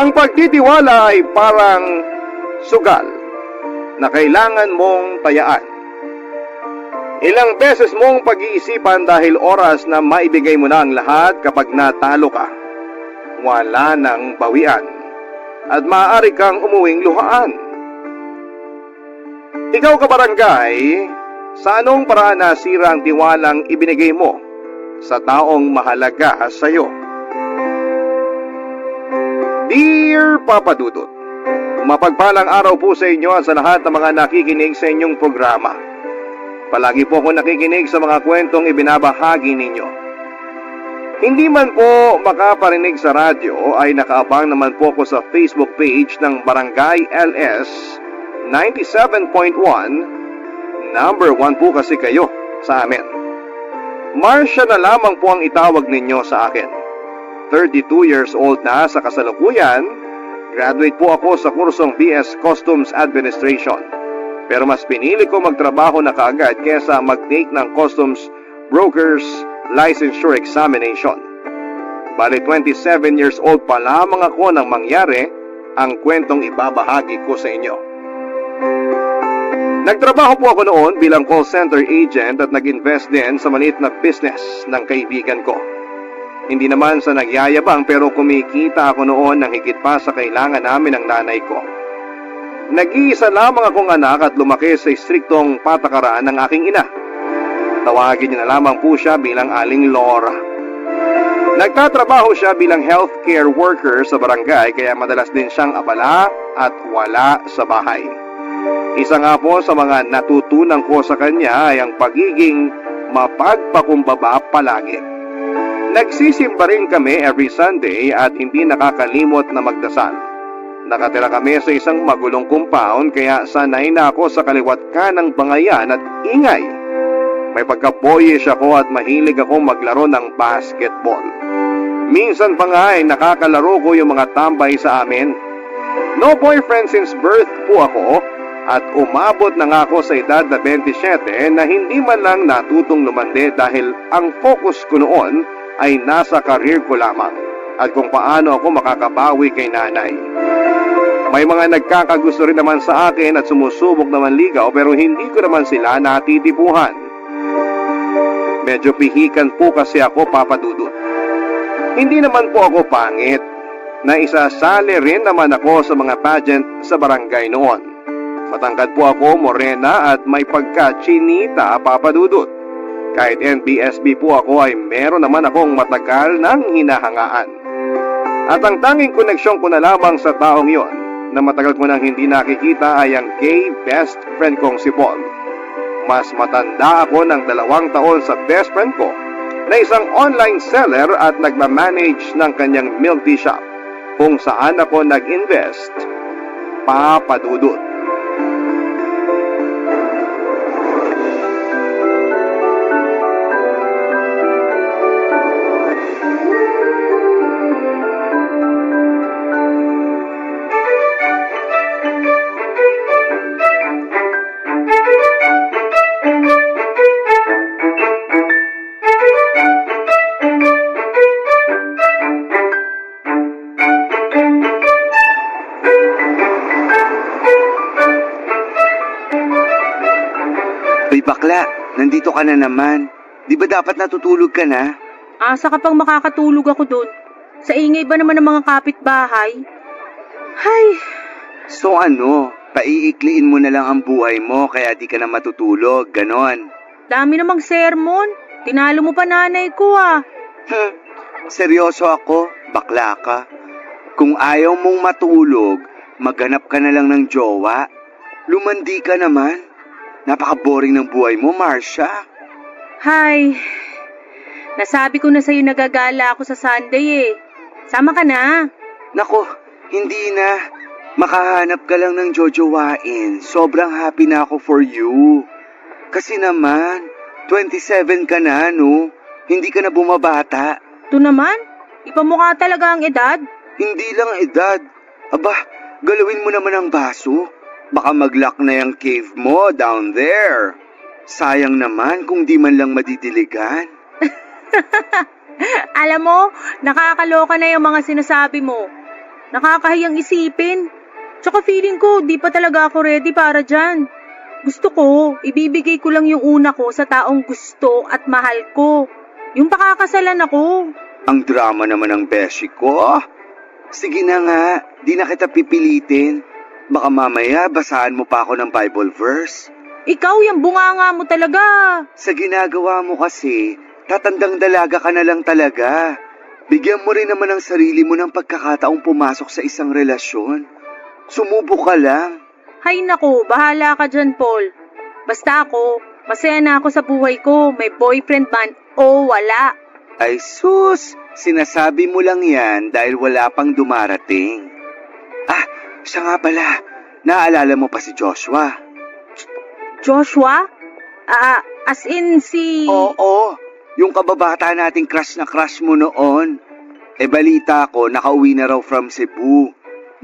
Ang pagtitiwala ay parang sugal na kailangan mong tayaan. Ilang beses mong pag-iisipan dahil oras na maibigay mo na ang lahat kapag natalo ka. Wala nang bawian at maaari kang umuwing luhaan. Ikaw kabarangay, sa anong paraan nasira ang tiwalang ibinigay mo sa taong mahalaga sa iyo? Dear Papa Dudut, mapagpalang araw po sa inyo at sa lahat ng mga nakikinig sa inyong programa. Palagi po ako nakikinig sa mga kwentong ibinabahagi ninyo. Hindi man po makaparinig sa radyo ay nakaabang naman po ako sa Facebook page ng Barangay LS 97.1. Number 1 po kasi kayo sa amin. Marcia na lamang po ang itawag ninyo sa akin. 32 years old na sa kasalukuyan, graduate po ako sa kursong BS Customs Administration. Pero mas pinili ko magtrabaho na kaagad kesa mag-take ng Customs Brokers Licensure Examination. Bali 27 years old pa lamang ako nang mangyari ang kwentong ibabahagi ko sa inyo. Nagtrabaho po ako noon bilang call center agent at nag-invest din sa maliit na business ng kaibigan ko. Hindi naman sa nagyayabang pero kumikita ako noon ng higit pa sa kailangan namin ng nanay ko. Nag-iisa lamang akong anak at lumaki sa istriktong patakaran ng aking ina. Tawagin niyo na lamang po siya bilang Aling Laura. Nagtatrabaho siya bilang healthcare worker sa barangay kaya madalas din siyang abala at wala sa bahay. Isa nga po sa mga natutunan ko sa kanya ay ang pagiging mapagpakumbaba palagi. Nagsisimba rin kami every Sunday at hindi nakakalimot na magdasal. Nakatira kami sa isang magulong compound kaya sanay na ako sa kaliwat kanang bangayan at ingay. May pagka-boyish ako at mahilig ako maglaro ng basketball. Minsan pa nga ay nakakalaro ko yung mga tambay sa amin. No boyfriend since birth po ako at umabot na nga ako sa edad na 27 na hindi man lang natutong lumande dahil ang focus ko noon ay nasa career ko lamang at kung paano ako makakabawi kay nanay. May mga nagkakagusto rin naman sa akin at sumusubok naman ligaw pero hindi ko naman sila natitipuhan. Medyo pihikan po kasi ako, Papa Dudut. Hindi naman po ako pangit. Naisasali rin naman ako sa mga pageant sa barangay noon. Matangkad po ako, morena at may pagka-chinita, Papa Dudut. Kahit NBSB po ako ay meron naman akong matagal ng hinahangaan. At ang tanging koneksyon ko na lamang sa taong yon na matagal ko nang hindi nakikita ay ang gay best friend kong si Paul. Mas matanda ako ng 2 taon sa best friend ko na isang online seller at nagmamanage ng kanyang milk tea shop kung saan ako nag-invest, Papa Dudut. Bakla, nandito ka na naman. Di ba dapat natutulog ka na? Asa ka pang makakatulog ako doon? Sa ingay ba naman ng mga kapitbahay? Hay! So ano, paiikliin mo na lang ang buhay mo kaya di ka na matutulog, ganon. Dami namang sermon. Tinalo mo pa nanay ko ah. Seryoso ako, bakla ka. Kung ayaw mong matulog, maghanap ka na lang ng jowa. Lumandi ka naman. Napaka-boring ng buhay mo, Marcia. Hay! Nasabi ko na sa'yo nagagala ako sa Sunday eh. Sama ka na. Nako, hindi na. Makahanap ka lang ng jojowain. Sobrang happy na ako for you. Kasi naman, 27 ka na, no? Hindi ka na bumabata. Ito naman, ipamukha talaga ang edad. Hindi lang edad. Aba, galawin mo naman ang baso. Baka mag-lock na yung cave mo down there. Sayang naman kung di man lang madidiligan. Alam mo, nakakaloka na yung mga sinasabi mo. Nakakahiyang isipin. Tsaka feeling ko, di pa talaga ako ready para dyan. Gusto ko, ibibigay ko lang yung una ko sa taong gusto at mahal ko. Yung pakakasalan ako. Ang drama naman ng beshi ko. Sige na nga, di na kita pipilitin. Baka mamaya basahan mo pa ako ng Bible verse. Ikaw, yung bunganga mo talaga. Sa ginagawa mo kasi, tatandang dalaga ka na lang talaga. Bigyan mo rin naman ang sarili mo ng pagkakataong pumasok sa isang relasyon. Sumubok ka lang. Hay nako, bahala ka dyan, Paul. Basta ako, masaya na ako sa buhay ko. May boyfriend man o wala. Ay sus, sinasabi mo lang yan dahil wala pang dumarating. Ah, siya nga pala, naalala mo pa si Joshua? Joshua? As in si... Oo, yung kababata nating crush na crush mo noon. Balita ko, nakauwi na raw from Cebu.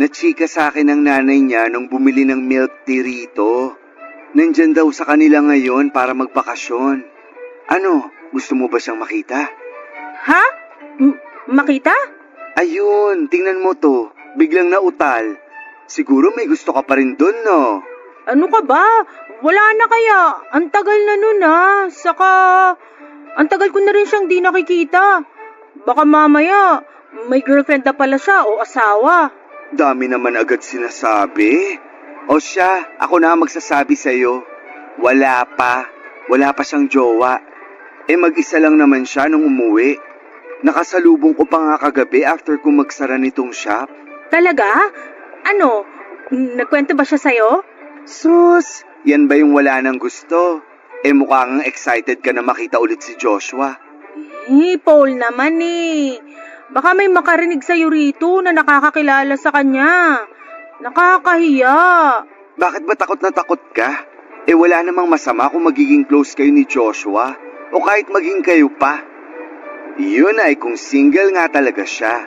Nachika sa akin ng nanay niya nung bumili ng milk tea rito. Nandyan daw sa kanila ngayon para magbakasyon. Ano, gusto mo ba siyang makita? Ha? Makita? Ayun, tingnan mo to. Biglang nautal. Siguro may gusto ka pa rin dun, no? Ano ka ba? Wala na kaya. Ang tagal na nun Saka, ang tagal ko na rin siyang di nakikita. Baka mamaya, may girlfriend na pala siya o asawa. Dami naman agad sinasabi. O siya, ako na ang magsasabi sa'yo. Wala pa. Wala pa siyang jowa. Mag-isa lang naman siya nung umuwi. Nakasalubong ko pa nga kagabi after ko magsara nitong shop. Talaga? Ano? Nagkwento ba siya sa'yo? Sus, yan ba yung wala nang gusto? Mukhang excited ka na makita ulit si Joshua. Paul naman Baka may makarinig sa'yo rito na nakakakilala sa kanya. Nakakahiya. Bakit ba takot na takot ka? Wala namang masama kung magiging close kayo ni Joshua o kahit maging kayo pa. Yun ay kung single nga talaga siya.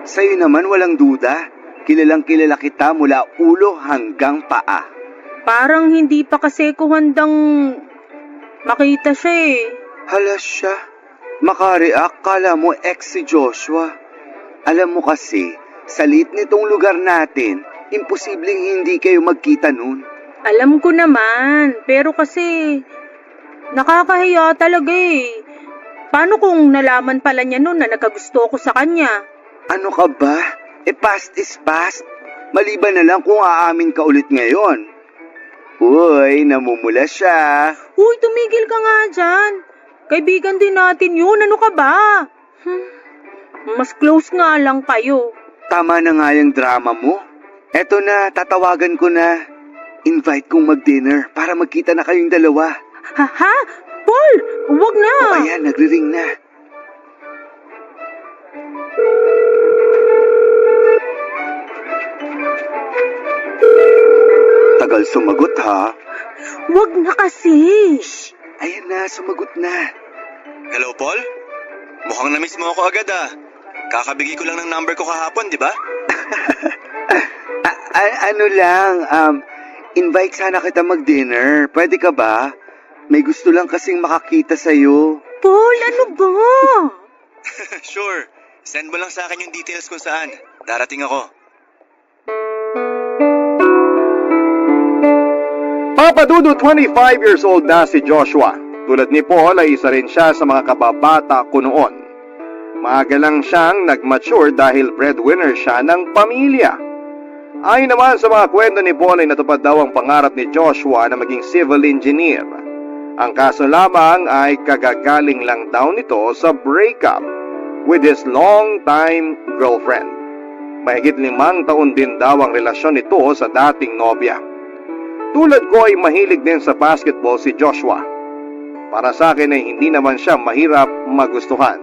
Sa'yo naman walang duda. Kilalang kilala kita mula ulo hanggang paa. Parang hindi pa kasi ko handang makita siya Hala siya. Makareact, kala mo ex si Joshua. Alam mo kasi, sa liit nitong lugar natin, imposibleng hindi kayo magkita nun. Alam ko naman, pero kasi nakakahiya talaga Paano kung nalaman pala niya nun na nagkagusto ko sa kanya? Ano ka ba? Past is past. Maliban na lang kung aamin ka ulit ngayon. Uy, namumula siya. Uy, tumigil ka nga dyan. Kaibigan din natin yun. Ano ka ba? Mas close nga lang kayo. Tama na nga yung drama mo. Eto na, tatawagan ko na. Invite kong mag-dinner para magkita na kayong dalawa. Ha? Paul, wag na. Ayan, nagre-ring na. Tagal sumagot ha. Wag na kasi. Shh, ayan na, sumagot na. Hello, Paul? Mukhang na-miss mo ako agad Kakabigay ko lang ng number ko kahapon, di ba? Ano lang, invite sana kita mag-dinner. Pwede ka ba? May gusto lang kasing makakita sa'yo. Paul, ano ba? Sure. Send mo lang sa akin yung details kung saan. Darating ako. Papadudo 25 years old na si Joshua. Tulad ni Paul ay isa rin siya sa mga kababata ko noon. Maaga lang siyang nag-mature dahil breadwinner siya ng pamilya. Ayon naman sa mga kwento ni Paul ay natupad daw ang pangarap ni Joshua na maging civil engineer. Ang kaso lamang ay kagagaling lang daw nito sa breakup with his long-time girlfriend. Mahigit 5 taon din daw ang relasyon nito sa dating nobya. Tulad ko ay mahilig din sa basketball si Joshua. Para sa akin ay hindi naman siya mahirap magustuhan,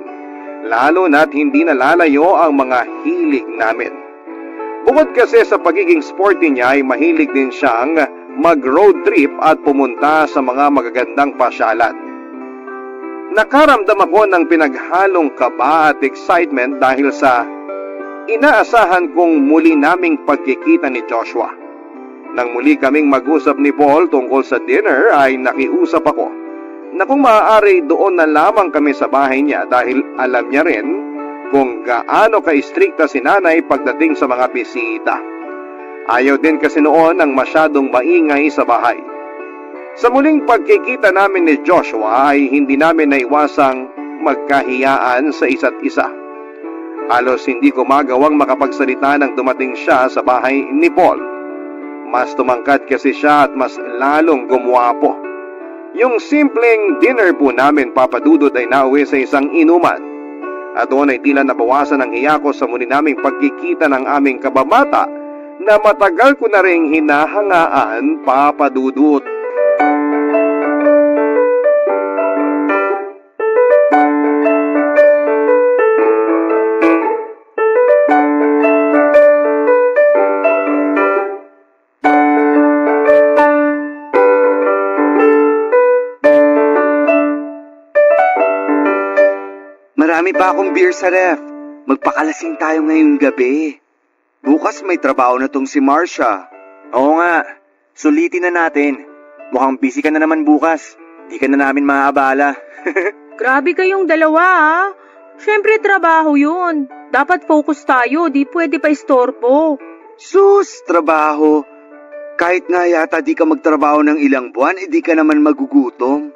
lalo na't hindi nalalayo ang mga hilig namin. Bukod kasi sa pagiging sporty niya ay mahilig din siyang mag-road trip at pumunta sa mga magagandang pasyalan. Nakaramdam ako ng pinaghalong kaba at excitement dahil sa inaasahan kong muli naming pagkikita ni Joshua. Nang muli kaming mag-usap ni Paul tungkol sa dinner ay nakiusap ako na kung maaari doon na lamang kami sa bahay niya dahil alam niya rin kung gaano ka-istrikta si nanay pagdating sa mga bisita. Ayaw din kasi noon ng masyadong maingay sa bahay. Sa muling pagkikita namin ni Joshua ay hindi namin naiwasang magkahiyaan sa isa't isa. Halos hindi ko magawang makapagsalita nang dumating siya sa bahay ni Paul. Mas tumangkad kasi siya at mas lalong gumwapo. Yung simpleng dinner po namin, Papa Dudut, ay nauwi sa isang inuman. At doon ay tila nabawasan ang hiya ko sa muli naming pagkikita ng aming kababata na matagal ko na ring hinahangaan, Papa Dudut. Marami pa akong beer sa ref. Magpakalasing tayo ngayong gabi. Bukas may trabaho na tong si Marcia. Oo nga, sulitin na natin. Mukhang busy ka na naman bukas. Di ka na namin maaabala. Grabe kayong dalawa ah. Siyempre trabaho yun. Dapat focus tayo, di pwede pa istorbo. Sus, trabaho. Kahit nga yata di ka magtrabaho ng ilang buwan, di ka naman magugutom.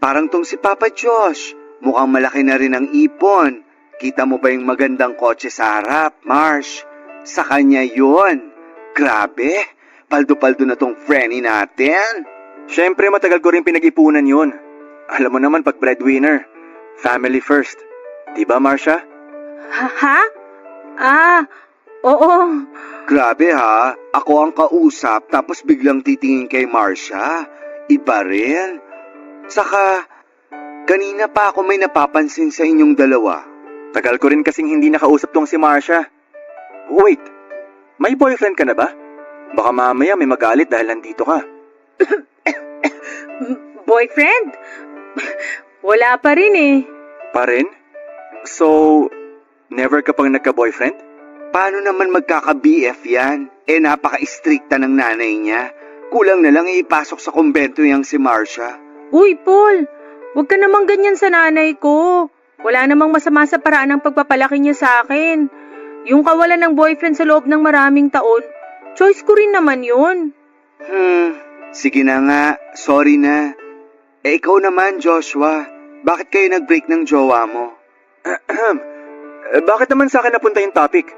Parang tong si Papa Josh. Mukhang malaki na rin ang ipon. Kita mo ba yung magandang kotse sa harap, Marsh? Sa kanya yun. Grabe, paldo-paldo na tong Frenny natin. Siyempre matagal ko rin pinag-ipunan yun. Alam mo naman pag breadwinner, family first. Diba, Marcia? Ha? Oo. Grabe ha, ako ang kausap tapos biglang titingin kay Marcia. Iba rin. Saka, kanina pa ako may napapansin sa inyong dalawa. Tagal ko rin kasing hindi nakausap tong si Marcia. Wait, may boyfriend ka na ba? Baka mamaya may magalit dahil nandito ka. Boyfriend? Wala pa rin eh. Pa rin? So, never ka pang nagka-boyfriend? Paano naman magkaka-BF yan? Napaka-istrikta ng nanay niya. Kulang na lang ipasok sa kumbento yang si Marcia. Uy, Paul, huwag ka namang ganyan sa nanay ko. Wala namang masama sa paraan ng pagpapalaki niya sa akin. Yung kawalan ng boyfriend sa loob ng maraming taon, choice ko rin naman yun. Sige na nga, sorry na. Ikaw naman, Joshua, bakit kayo nag-break ng jowa mo? Bakit naman sa akin napunta yung topic?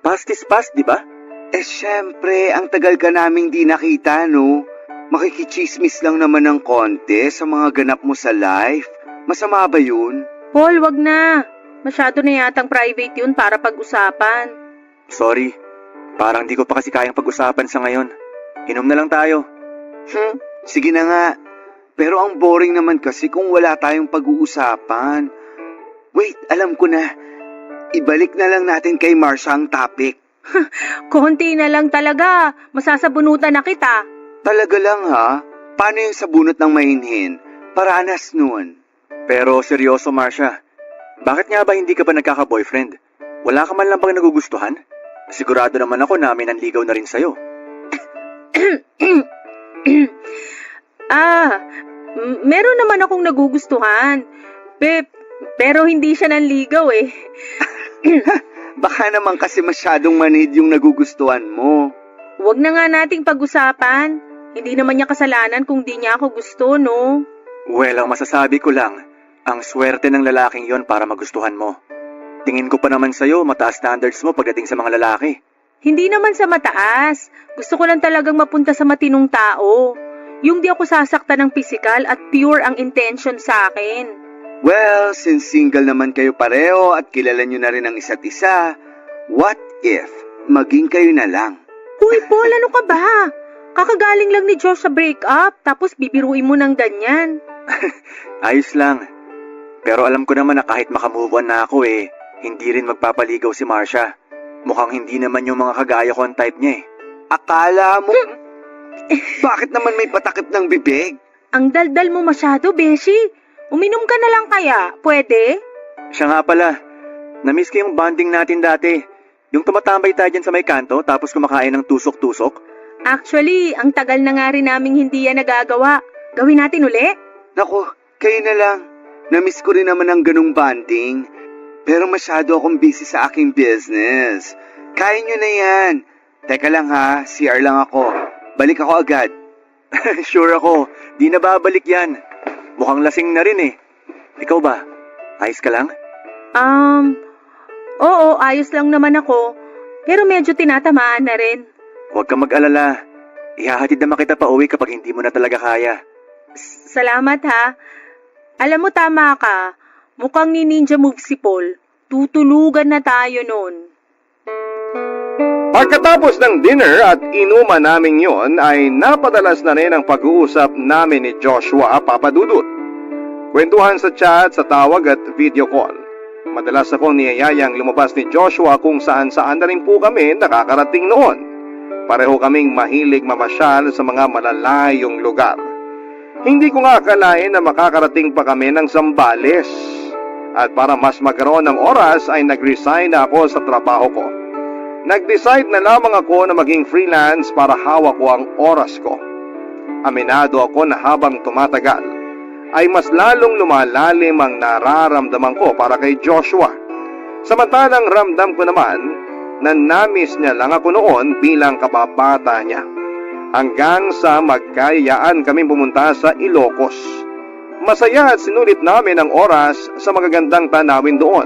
Past is past, di ba? Syempre, ang tagal ka naming di nakita, no? Makikichismis lang naman ng konti sa mga ganap mo sa life. Masama ba yun? Paul, wag na. Masyado na yatang private yun para pag-usapan. Sorry, parang di ko pa kasi kayang pag-usapan sa ngayon. Inom na lang tayo. Sige na nga. Pero ang boring naman kasi kung wala tayong pag-uusapan. Wait, alam ko na. Ibalik na lang natin kay Marcia ang topic. Konti na lang talaga. Masasabunutan na kita. Talaga lang ha? Paano yung sabunot ng mahinhin? Paranas nun. Pero seryoso, Marcia. Bakit nga ba hindi ka pa nagkaka-boyfriend? Wala ka man lang bang nagugustuhan? Sigurado naman ako na may nanligaw na rin sa'yo. Meron naman akong nagugustuhan. Pero hindi siya nanligaw eh. Baka naman kasi masyadong manhid yung nagugustuhan mo. Huwag na nga nating pag-usapan. Hindi naman niya kasalanan kung di niya ako gusto, no? Well, ang masasabi ko lang, ang swerte ng lalaking yon para magustuhan mo. Tingin ko pa naman sa'yo, mataas standards mo pagdating sa mga lalaki. Hindi naman sa mataas. Gusto ko lang talagang mapunta sa matinong tao. Yung di ako sasaktan ng pisikal at pure ang intention sa akin. Well, since single naman kayo pareho at kilala nyo na rin ang isa't isa, what if maging kayo na lang? Uy, Paul, ano ka ba? Kakagaling lang ni Josh sa breakup, tapos bibiruin mo ng ganyan. Ayos lang. Pero alam ko naman na kahit makamove on na ako hindi rin magpapaligaw si Marcia. Mukhang hindi naman yung mga kagaya ko ang type niya Akala mo? Bakit naman may patakip ng bibig? Ang daldal mo masyado, Beshi. Uminom ka na lang kaya, pwede? Siya nga pala, na-miss ko yung bonding natin dati. Yung tumatambay tayo dyan sa may kanto tapos kumakain ng tusok-tusok. Actually, ang tagal na nga rin naming hindi yan nagagawa. Gawin natin uli? Naku, kayo na lang. Na-miss ko rin naman ang ganung bonding. Pero masyado akong busy sa aking business. Kaya nyo na yan. Teka lang ha, CR lang ako. Balik ako agad. Sure ako, di na babalik yan. Mukhang lasing na rin eh. Ikaw ba? Ayos ka lang? Oo, ayos lang naman ako. Pero medyo tinatamaan na rin. Huwag kang mag-alala. Ihahatid naman kita pa uwi kapag hindi mo na talaga kaya. Salamat ha. Alam mo, tama ka. Mukhang ni Ninja Move si Paul. Tutulugan na tayo nun. Pagkatapos ng dinner at inuman namin yon ay napadalas na rin ang pag-uusap namin ni Joshua Papadudut. Kwentuhan sa chat, sa tawag at video call. Madalas akong niyayayang lumabas ni Joshua kung saan-saan na rin po kami nakakarating noon. Pareho kaming mahilig mamasyal sa mga malalayong lugar. Hindi ko nga akalain na makakarating pa kami ng Zambales. At para mas magkaroon ng oras ay nag-resign na ako sa trabaho ko. Nag-decide na lamang ako na maging freelance para hawak ko ang oras ko. Aminado ako na habang tumatagal, ay mas lalong lumalalim ang nararamdaman ko para kay Joshua. Samantalang ramdam ko naman na namiss niya lang ako noon bilang kababata niya. Hanggang sa magkayaan kami pumunta sa Ilocos. Masaya at sinulit namin ang oras sa magagandang tanawin doon.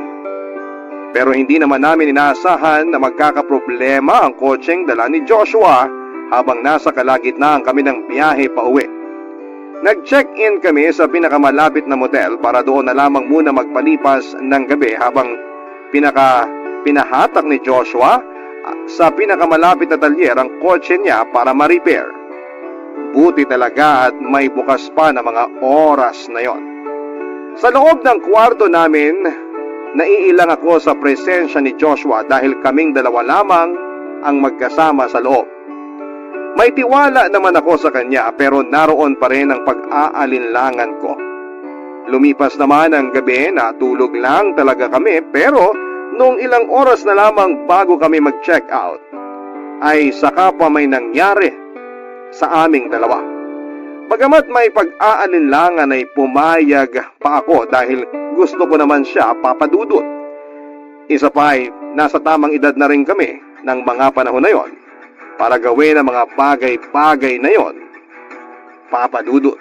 Pero hindi naman namin inaasahan na magkakaproblema ang kotseng dala ni Joshua habang nasa kalagitnaan kami ng biyahe pa uwi. Nag-check-in kami sa pinakamalapit na motel para doon na lamang muna magpalipas ng gabi habang pinahatak ni Joshua sa pinakamalapit na talyer ang kotse niya para ma-repair. Buti talaga at may bukas pa na mga oras na yon. Sa loob ng kwarto namin, naiilang ako sa presensya ni Joshua dahil kaming dalawa lamang ang magkasama sa loob. May tiwala naman ako sa kanya pero naroon pa rin ang pag-aalinlangan ko. Lumipas naman ang gabi, natulog lang talaga kami pero noong ilang oras na lamang bago kami mag-check out, ay saka pa may nangyari sa aming dalawa. Bagamat may pag-aalinlangan ay pumayag pa ako dahil gusto ko naman siya papadudot. Isa pa ay nasa tamang edad na rin kami ng mga panahon na yon para gawin ang mga bagay-bagay na yon, papadudot.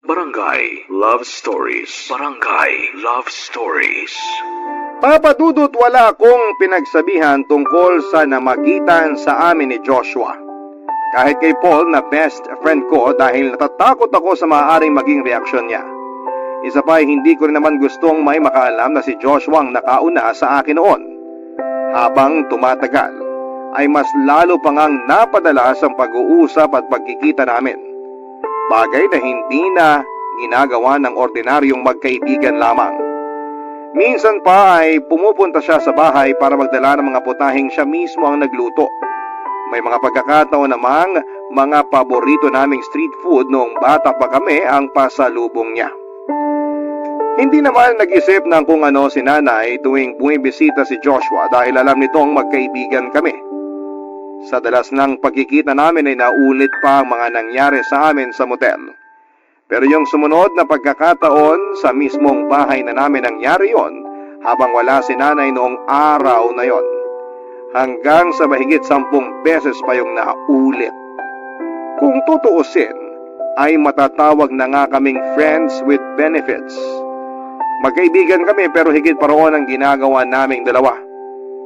Barangay Love Stories. Barangay Love Stories. Papadudot, wala akong pinagsabihan tungkol sa namagitan sa amin ni Joshua. Kahit kay Paul na best friend ko dahil natatakot ako sa maaaring maging reaksyon niya. Isa pa ay hindi ko rin naman gustong may makaalam na si Joshua ang nakauna sa akin noon. Habang tumatagal, ay mas lalo pang ang napadalas ang pag-uusap at pagkikita namin. Bagay na hindi na ginagawa ng ordinaryong magkaibigan lamang. Minsan pa ay pumupunta siya sa bahay para magdala ng mga putahing siya mismo ang nagluto. May mga pagkakataon namang mga paborito naming street food noong bata pa kami ang pasalubong niya. Hindi naman nag-isip ng kung ano si nanay tuwing bumibisita si Joshua dahil alam nitong magkaibigan kami. Sa dalas ng pagkikita namin ay naulit pa ang mga nangyari sa amin sa motel. Pero yung sumunod na pagkakataon sa mismong bahay na namin nangyari yon habang wala si nanay noong araw na yon. Hanggang sa mahigit 10 beses pa yung naulit. Kung tutuusin, ay matatawag na nga kaming friends with benefits. Magkaibigan kami pero higit pa roon ang ginagawa naming dalawa.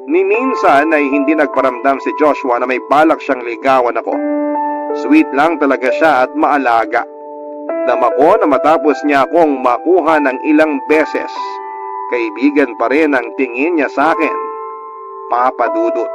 Ni minsan ay hindi nagparamdam si Joshua na may balak siyang ligawan ako. Sweet lang talaga siya at maalaga. Dama ko na matapos niya akong makuha ng ilang beses, kaibigan pa rin ang tingin niya sa akin. Papadudot.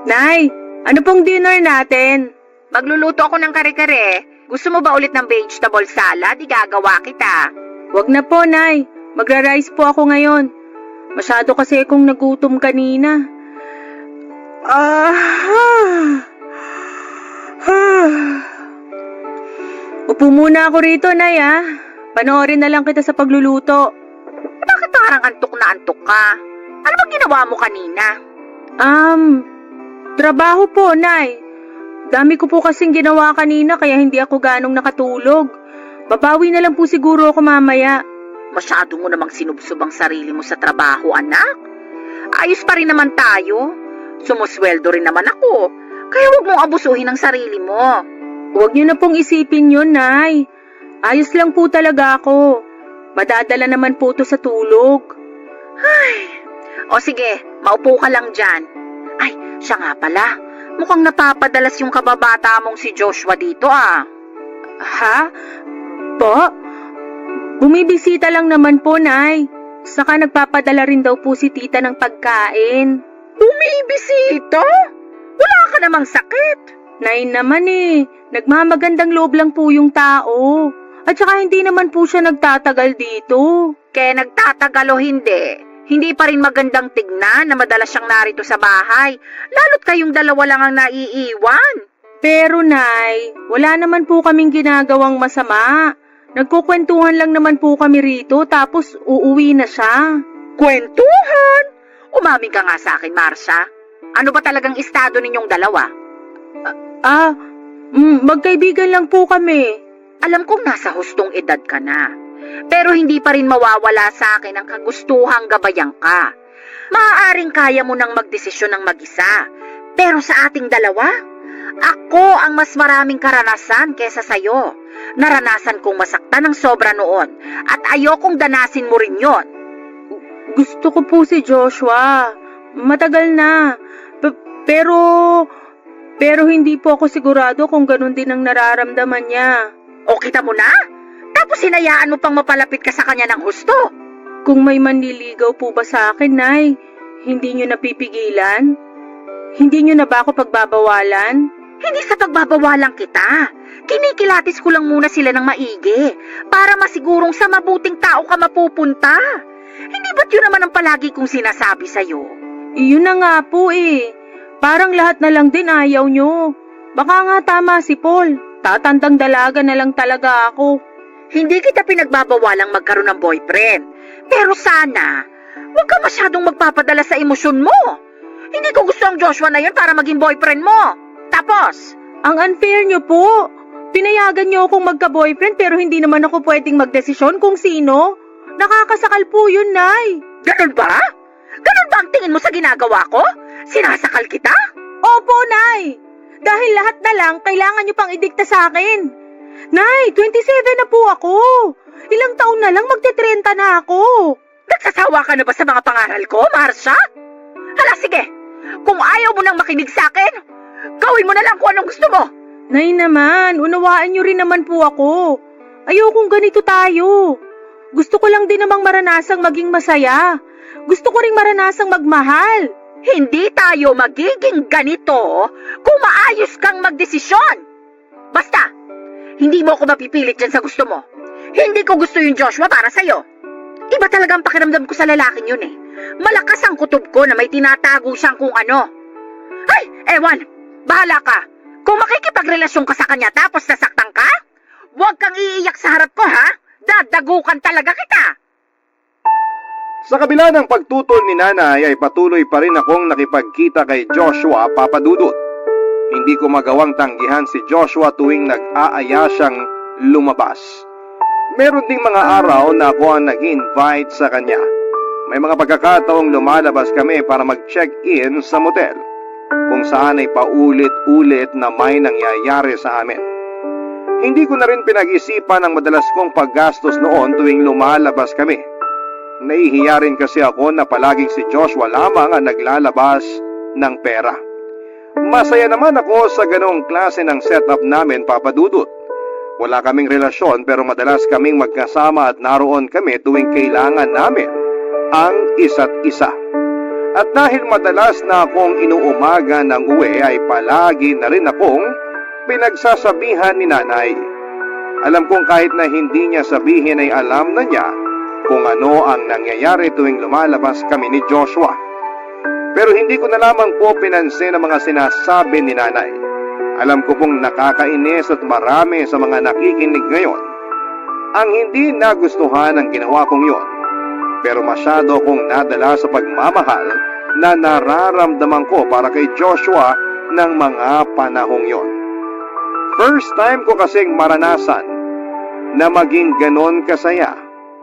Nay, ano pong dinner natin? Magluluto ako ng kare-kare. Gusto mo ba ulit ng vegetable salad? Igagawa kita. Wag na po, Nay. Magra-rice po ako ngayon. Masyado kasi akong nagutom kanina. Upo muna ako rito, Nay, ah. Panoorin na lang kita sa pagluluto. Bakit parang antok na antok ka? Ano bang ginawa mo kanina? Trabaho po, Nay. Dami ko po kasing ginawa kanina kaya hindi ako ganong nakatulog. Babawi na lang po siguro ako mamaya. Masyado mo namang sinubsob ang sarili mo sa trabaho, anak. Ayos pa rin naman tayo. Sumusweldo rin naman ako. Kaya huwag mong abusuhin ang sarili mo. Huwag niyo na pong isipin yun, Nay. Ayos lang po talaga ako. Madadala naman po to sa tulog. O sige, maupo ka lang dyan. Ay, siya nga pala. Mukhang napapadalas yung kababata mong si Joshua dito ah. Ha? Po? Bumibisita lang naman po, Nay. Saka nagpapadala rin daw po si tita ng pagkain. Bumibisita? Wala ka namang sakit. Nay naman eh, nagmamagandang loob lang po yung tao. At saka hindi naman po siya nagtatagal dito. Kaya nagtatagal o hindi pa rin magandang tignan na madalas siyang narito sa bahay. Lalo't kayong dalawa lang ang naiiwan. Pero Nay, wala naman po kaming ginagawang masama. Nagkukwentuhan lang naman po kami rito tapos uuwi na siya. Kwentuhan? Umamin ka nga sa akin, Marsha. Ano ba talagang estado ninyong dalawa? Magkaibigan lang po kami. Alam kong nasa hustong edad ka na. Pero hindi pa rin mawawala sa akin ang kagustuhang gabayan ka. Maaaring kaya mo nang magdesisyon ng mag-isa. Pero sa ating dalawa, ako ang mas maraming karanasan kesa sa'yo. Naranasan kong masaktan ng sobra noon at ayokong danasin mo rin yon. Gusto ko po si Joshua. Matagal na. Pero hindi po ako sigurado kung ganun din ang nararamdaman niya. O kita mo na? Tapos hinayaan mo pang mapalapit ka sa kanya ng husto. Kung may manliligaw po ba sa akin, Nay, hindi niyo napipigilan? Hindi niyo na ba ako pagbabawalan? Hindi sa pagbabawalan kita. Kinikilatis ko lang muna sila ng maigi para masigurong sa mabuting tao ka mapupunta. Hindi ba't yun naman ang palagi kong sinasabi sa'yo? Iyon na nga po eh. Parang lahat na lang din ayaw nyo. Baka nga tama si Paul. Tatandang dalaga na lang talaga ako. Hindi kita pinagbabawalang magkaroon ng boyfriend. Pero sana, huwag ka masyadong magpapadala sa emosyon mo. Hindi ko gusto ang Joshua na yun para maging boyfriend mo. Tapos, ang unfair nyo po. Pinayagan nyo akong magka-boyfriend pero hindi naman ako pwedeng magdesisyon kung sino. Nakakasakal po yun, Nay. ganun ba? Ganun ba ang tingin mo sa ginagawa ko? Sinasakal kita? Opo, Nay. Dahil lahat na lang, kailangan nyo pang idikta sa akin. Nay, 27 na po ako. Ilang taon na lang magte-30 na ako. Nagsasawa ka na ba sa mga pangaral ko, Marsha? Hala, sige. Kung ayaw mo nang makinig sa akin, gawin mo na lang kung anong gusto mo. Nay naman, unawaan nyo rin naman po ako. Ayokong ganito tayo. Gusto ko lang din namang maranasang maging masaya. Gusto ko ring maranasang magmahal. Hindi tayo magiging ganito kung maayos kang magdesisyon. Basta, hindi mo ako mapipilit dyan sa gusto mo. Hindi ko gusto yung Joshua para sa'yo. Iba talagang pakiramdam ko sa lalaking yun eh. Malakas ang kutob ko na may tinatago siyang kung ano. Ay, ewan, bahala ka. Kung makikipagrelasyon ka sa kanya tapos nasaktan ka, huwag kang iiyak sa harap ko ha. Dadagukan talaga kita. Sa kabila ng pagtutol ni nanay ay patuloy pa rin akong nakipagkita kay Joshua Papadudut. Hindi ko magawang tanggihan si Joshua tuwing nag-aaya siyang lumabas. Meron ding mga araw na ako ang nag-invite sa kanya. May mga pagkakataong lumalabas kami para mag-check-in sa motel, kung saan ay paulit-ulit na may nangyayari sa amin. Hindi ko na rin pinag-isipan ang madalas kong paggastos noon tuwing lumalabas kami. Nahihiya rin kasi ako na palaging si Joshua lamang ang naglalabas ng pera. Masaya naman ako sa ganong klase ng setup namin, Papadudut. Wala kaming relasyon pero madalas kaming magkasama at naroon kami tuwing kailangan namin ang isa't isa. At dahil madalas na akong inuumaga ng uwi ay palagi na rin akong pinagsasabihan ni nanay. Alam kong kahit na hindi niya sabihin ay alam na niya kung ano ang nangyayari tuwing lumalabas kami ni Joshua. Pero hindi ko na lamang po pinansin ang mga sinasabi ni nanay. Alam ko pong nakakainis at marami sa mga nakikinig ngayon ang hindi nagustuhan ang ginawa kong yon. Pero masyado akong nadala sa pagmamahal na nararamdaman ko para kay Joshua ng mga panahong yon. First time ko kasing maranasan na maging ganon kasaya,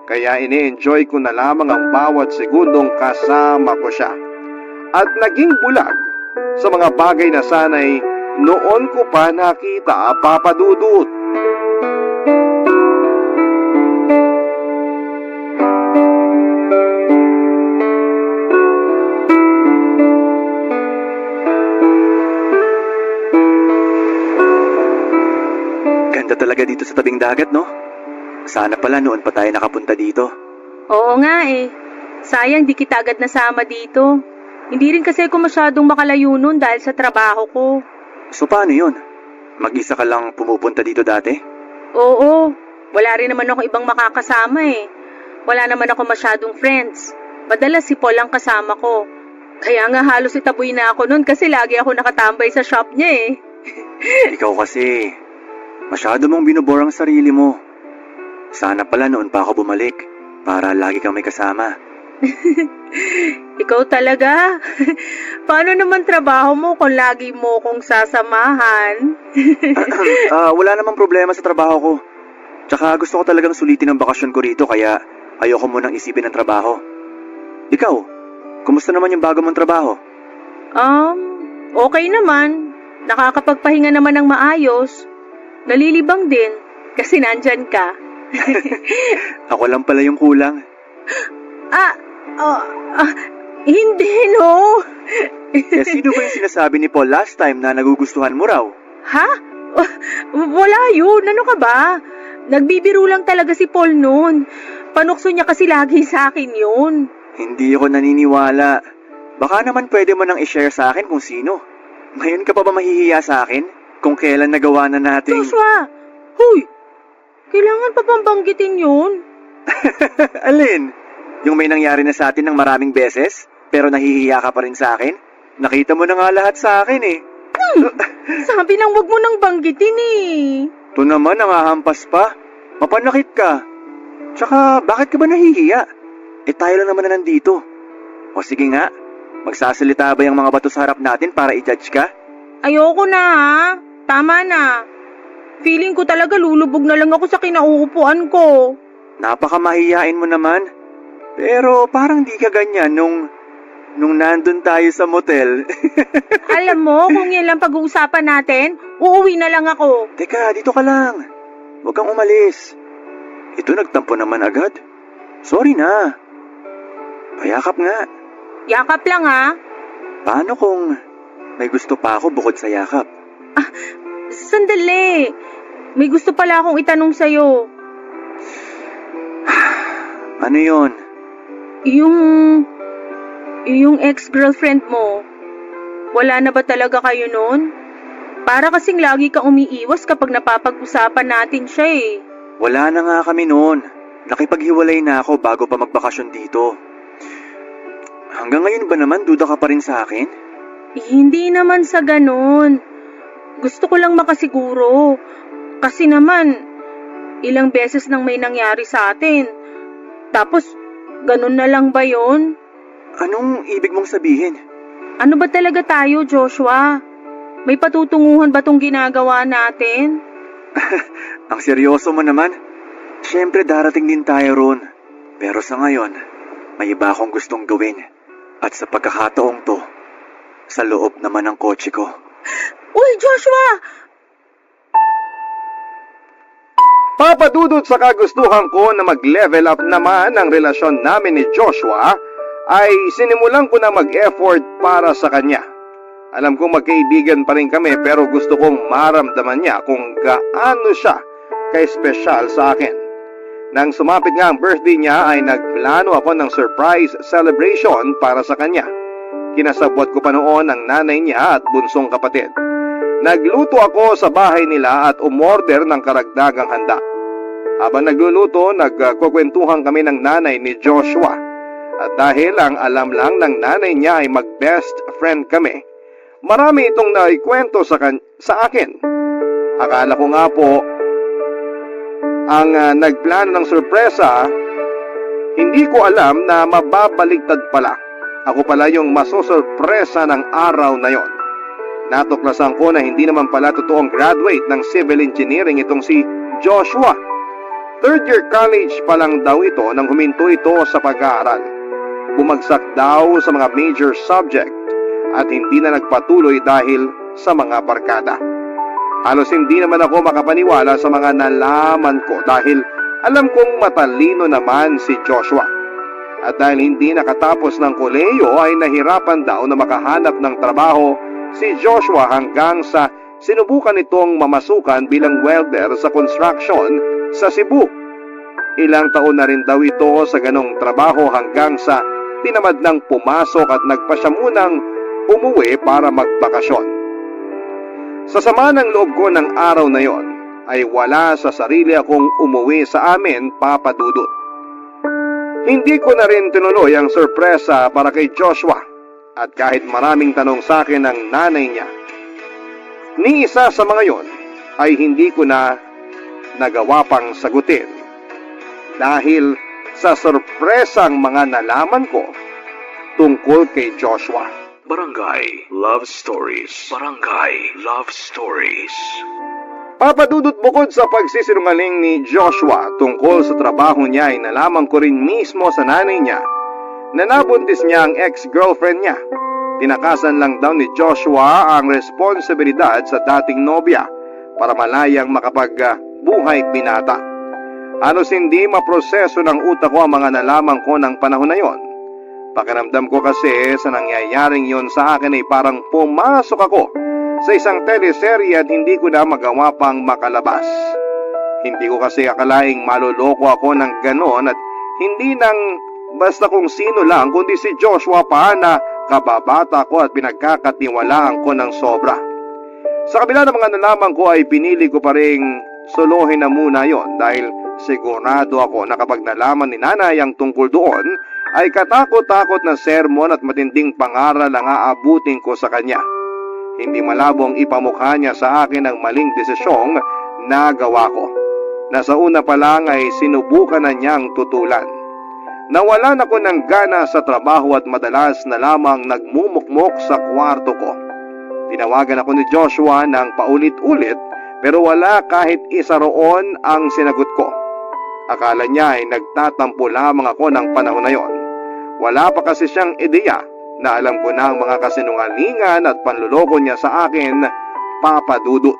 kaya ini-enjoy ko na lamang ang bawat segundong kasama ko siya. At naging bulag sa mga bagay na sana'y noon ko pa nakita, Papa Dudut. Ganda talaga dito sa tabing dagat, no? Sana pala noon pa tayo nakapunta dito. Oo nga eh. Sayang di kita agad nasama dito. Hindi rin kasi ako masyadong makalayo nun dahil sa trabaho ko. So paano yun? Mag-isa ka lang pumupunta dito dati? Oo, wala rin naman ako ibang makakasama eh. Wala naman ako masyadong friends. Madalas si Paul ang kasama ko. Kaya nga halos itaboy na ako nun kasi lagi ako nakatambay sa shop niya eh. Ikaw kasi, masyado mong binubor ang sarili mo. Sana pala noon pa ako bumalik para lagi kang may kasama. Ikaw talaga? Paano naman trabaho mo kung lagi mo kong sasamahan? Wala namang problema sa trabaho ko. Tsaka gusto ko talagang sulitin ang bakasyon ko rito kaya ayoko munang isipin ang trabaho. Ikaw, kumusta naman yung bago mong trabaho? Okay naman. Nakakapagpahinga naman ng maayos. Nalilibang din kasi nandyan ka. Ako lang pala yung kulang. Hindi no. Kaya sino ba yung sinasabi ni Paul last time na nagugustuhan mo raw? Ha? Wala yun. Ano ka ba? Nagbibiro lang talaga si Paul noon. Panukso niya kasi lagi sa akin yun. Hindi ako naniniwala. Baka naman pwede mo nang i-share sa akin kung sino. Ngayon ka pa ba mahihiya sa akin? Kung kailan nagawa na natin... Joshua! Huy! Kailangan pa bang banggitin yun? Alin? Yung may nangyari na sa atin ng maraming beses, pero nahihiya ka pa rin sa akin? Nakita mo na nga lahat sa akin eh. Sabi lang wag mo nang banggitin eh. Ito naman, nangahampas pa. Mapanakit ka. Tsaka, bakit ka ba nahihiya? Eh tayo lang naman na nandito. O sige nga, magsasalita ba yung mga bato sa harap natin para i-judge ka? Ayoko na ha. Tama na. Feeling ko talaga lulubog na lang ako sa kinauupuan ko. Napakamahiyain mo naman. Pero parang di ka ganyan nung nandun tayo sa motel. Alam mo, kung yan lang pag-uusapan natin, uuwi na lang ako. Teka, dito ka lang. Huwag kang umalis. Ito nagtampo naman agad. Sorry na. Payakap nga. Yakap lang ha. Paano kung may gusto pa ako bukod sa yakap? Sandali. May gusto pala akong itanong sa'yo. Ano yon? Yung ex-girlfriend mo, wala na ba talaga kayo noon? Para kasing lagi kang umiiwas kapag napapag-usapan natin siya eh. Wala na nga kami noon. Nakipaghiwalay na ako bago pa magbakasyon dito. Hanggang ngayon ba naman duda ka pa rin sa akin? Hindi naman sa ganon. Gusto ko lang makasiguro. Kasi naman, ilang beses nang may nangyari sa atin. Tapos, ganon na lang ba yon? Anong ibig mong sabihin? Ano ba talaga tayo, Joshua? May patutunguhan ba tong ginagawa natin? Ang seryoso mo naman. Siyempre darating din tayo ron. Pero sa ngayon, may iba akong gustong gawin. At sa pagkakataong to, sa loob naman ng kotse ko. Uy, Joshua! Papadudod sa kagustuhan ko na mag-level up naman ang relasyon namin ni Joshua, ay sinimulan ko na mag-effort para sa kanya. Alam kong magkaibigan pa rin kami pero gusto kong maramdaman niya kung gaano siya ka-espesyal sa akin. Nang sumapit nga ang birthday niya ay nagplano ako ng surprise celebration para sa kanya. Kinasabwat ko pa noon ang nanay niya at bunsong kapatid. Nagluto ako sa bahay nila at umorder ng karagdagang handa. Habang nagluluto, nagkukwentuhan kami ng nanay ni Joshua. At dahil ang alam lang ng nanay niya ay mag-best friend kami, Marami itong naikwento sa akin. Akala ko nga po, ang nagplano ng sorpresa, hindi ko alam na mababaligtad pala. Ako pala yung masosorpresa ng araw na yon. Natuklasan ko na hindi naman pala totoong graduate ng civil engineering itong si Joshua. Third year college pa lang daw ito nang huminto ito sa pag-aaral. Bumagsak daw sa mga major subject at hindi na nagpatuloy dahil sa mga barkada. Halos hindi naman ako makapaniwala sa mga nalaman ko dahil alam kong matalino naman si Joshua. At dahil hindi nakatapos ng kolehiyo ay nahirapan daw na makahanap ng trabaho si Joshua hanggang sa sinubukan itong mamasukan bilang welder sa construction sa Cebu. Ilang taon na rin daw ito sa ganong trabaho hanggang sa tinamad ng pumasok at nagpasya munang umuwi para magbakasyon. Sa sama ng loob ko ng araw na yon ay wala sa sarili akong umuwi sa amin, Papa Dudut. Hindi ko na rin tinuloy ang sorpresa para kay Joshua at kahit maraming tanong sa akin ng nanay niya, ni isa sa mga yon ay hindi ko na nagawa pang sagutin dahil sa sorpresang mga nalaman ko tungkol kay Joshua. Barangay Love Stories. Barangay Love Stories. Papadudot bukod sa pagsisinungaling ni Joshua tungkol sa trabaho niya ay nalaman ko rin mismo sa nanay niya na nabuntis niya ang ex-girlfriend niya. Tinakasan lang daw ni Joshua ang responsibilidad sa dating nobya para malayang makapagbuhay binata. Halos hindi maproseso ng utak ko ang mga nalaman ko ng panahon na yon. Pakiramdam ko kasi sa nangyayaring yon sa akin ay parang pumasok ako sa isang teleserye at hindi ko na magawa pang makalabas. Hindi ko kasi akalaing maluloko ako ng ganon at hindi nang basta kung sino lang kundi si Joshua pa na kababata ko at pinagkakatiwalaan ko ng sobra. Sa kabila ng mga nalaman ko ay pinili ko pa ring solohin na muna yon dahil sigurado ako na kapag nalaman ni nanay ang tungkol doon ay katakot-takot na sermon at matinding pangaral ang aabutin ko sa kanya. Hindi malabong ipamukha niya sa akin ang maling desisyong nagawa ko. Nasa una pa lang ay sinubukan na niyang tutulan. Nawalan ako ng gana sa trabaho at madalas na lamang nagmumukmok sa kwarto ko. Tinawagan ako ni Joshua ng paulit-ulit pero wala kahit isa roon ang sinagot ko. Akala niya ay nagtatampo lamang ako ng panahon na yon. Wala pa kasi siyang ideya na alam ko na ang mga kasinungalingan at panluloko niya sa akin, Papa Dudut.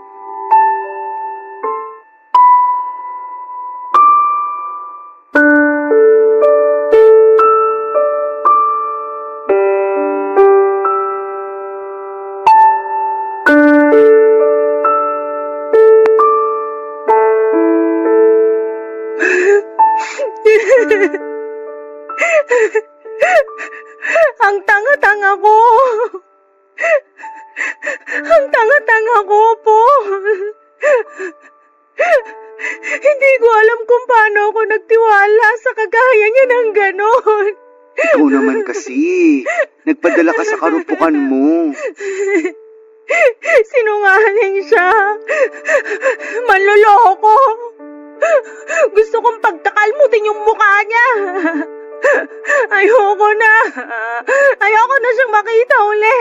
Ang tanga-tanga ko. Ang tanga-tanga ko po. Hindi ko alam kung paano ako nagtiwala sa kagaya niya ng ganon. Ikaw naman kasi. Nagpadala ka sa karupukan mo. Sinungaling siya. Manloloko. Gusto kong pagkakalmutin yung mukha niya. Ayoko na. Ayoko na siyang makita uli.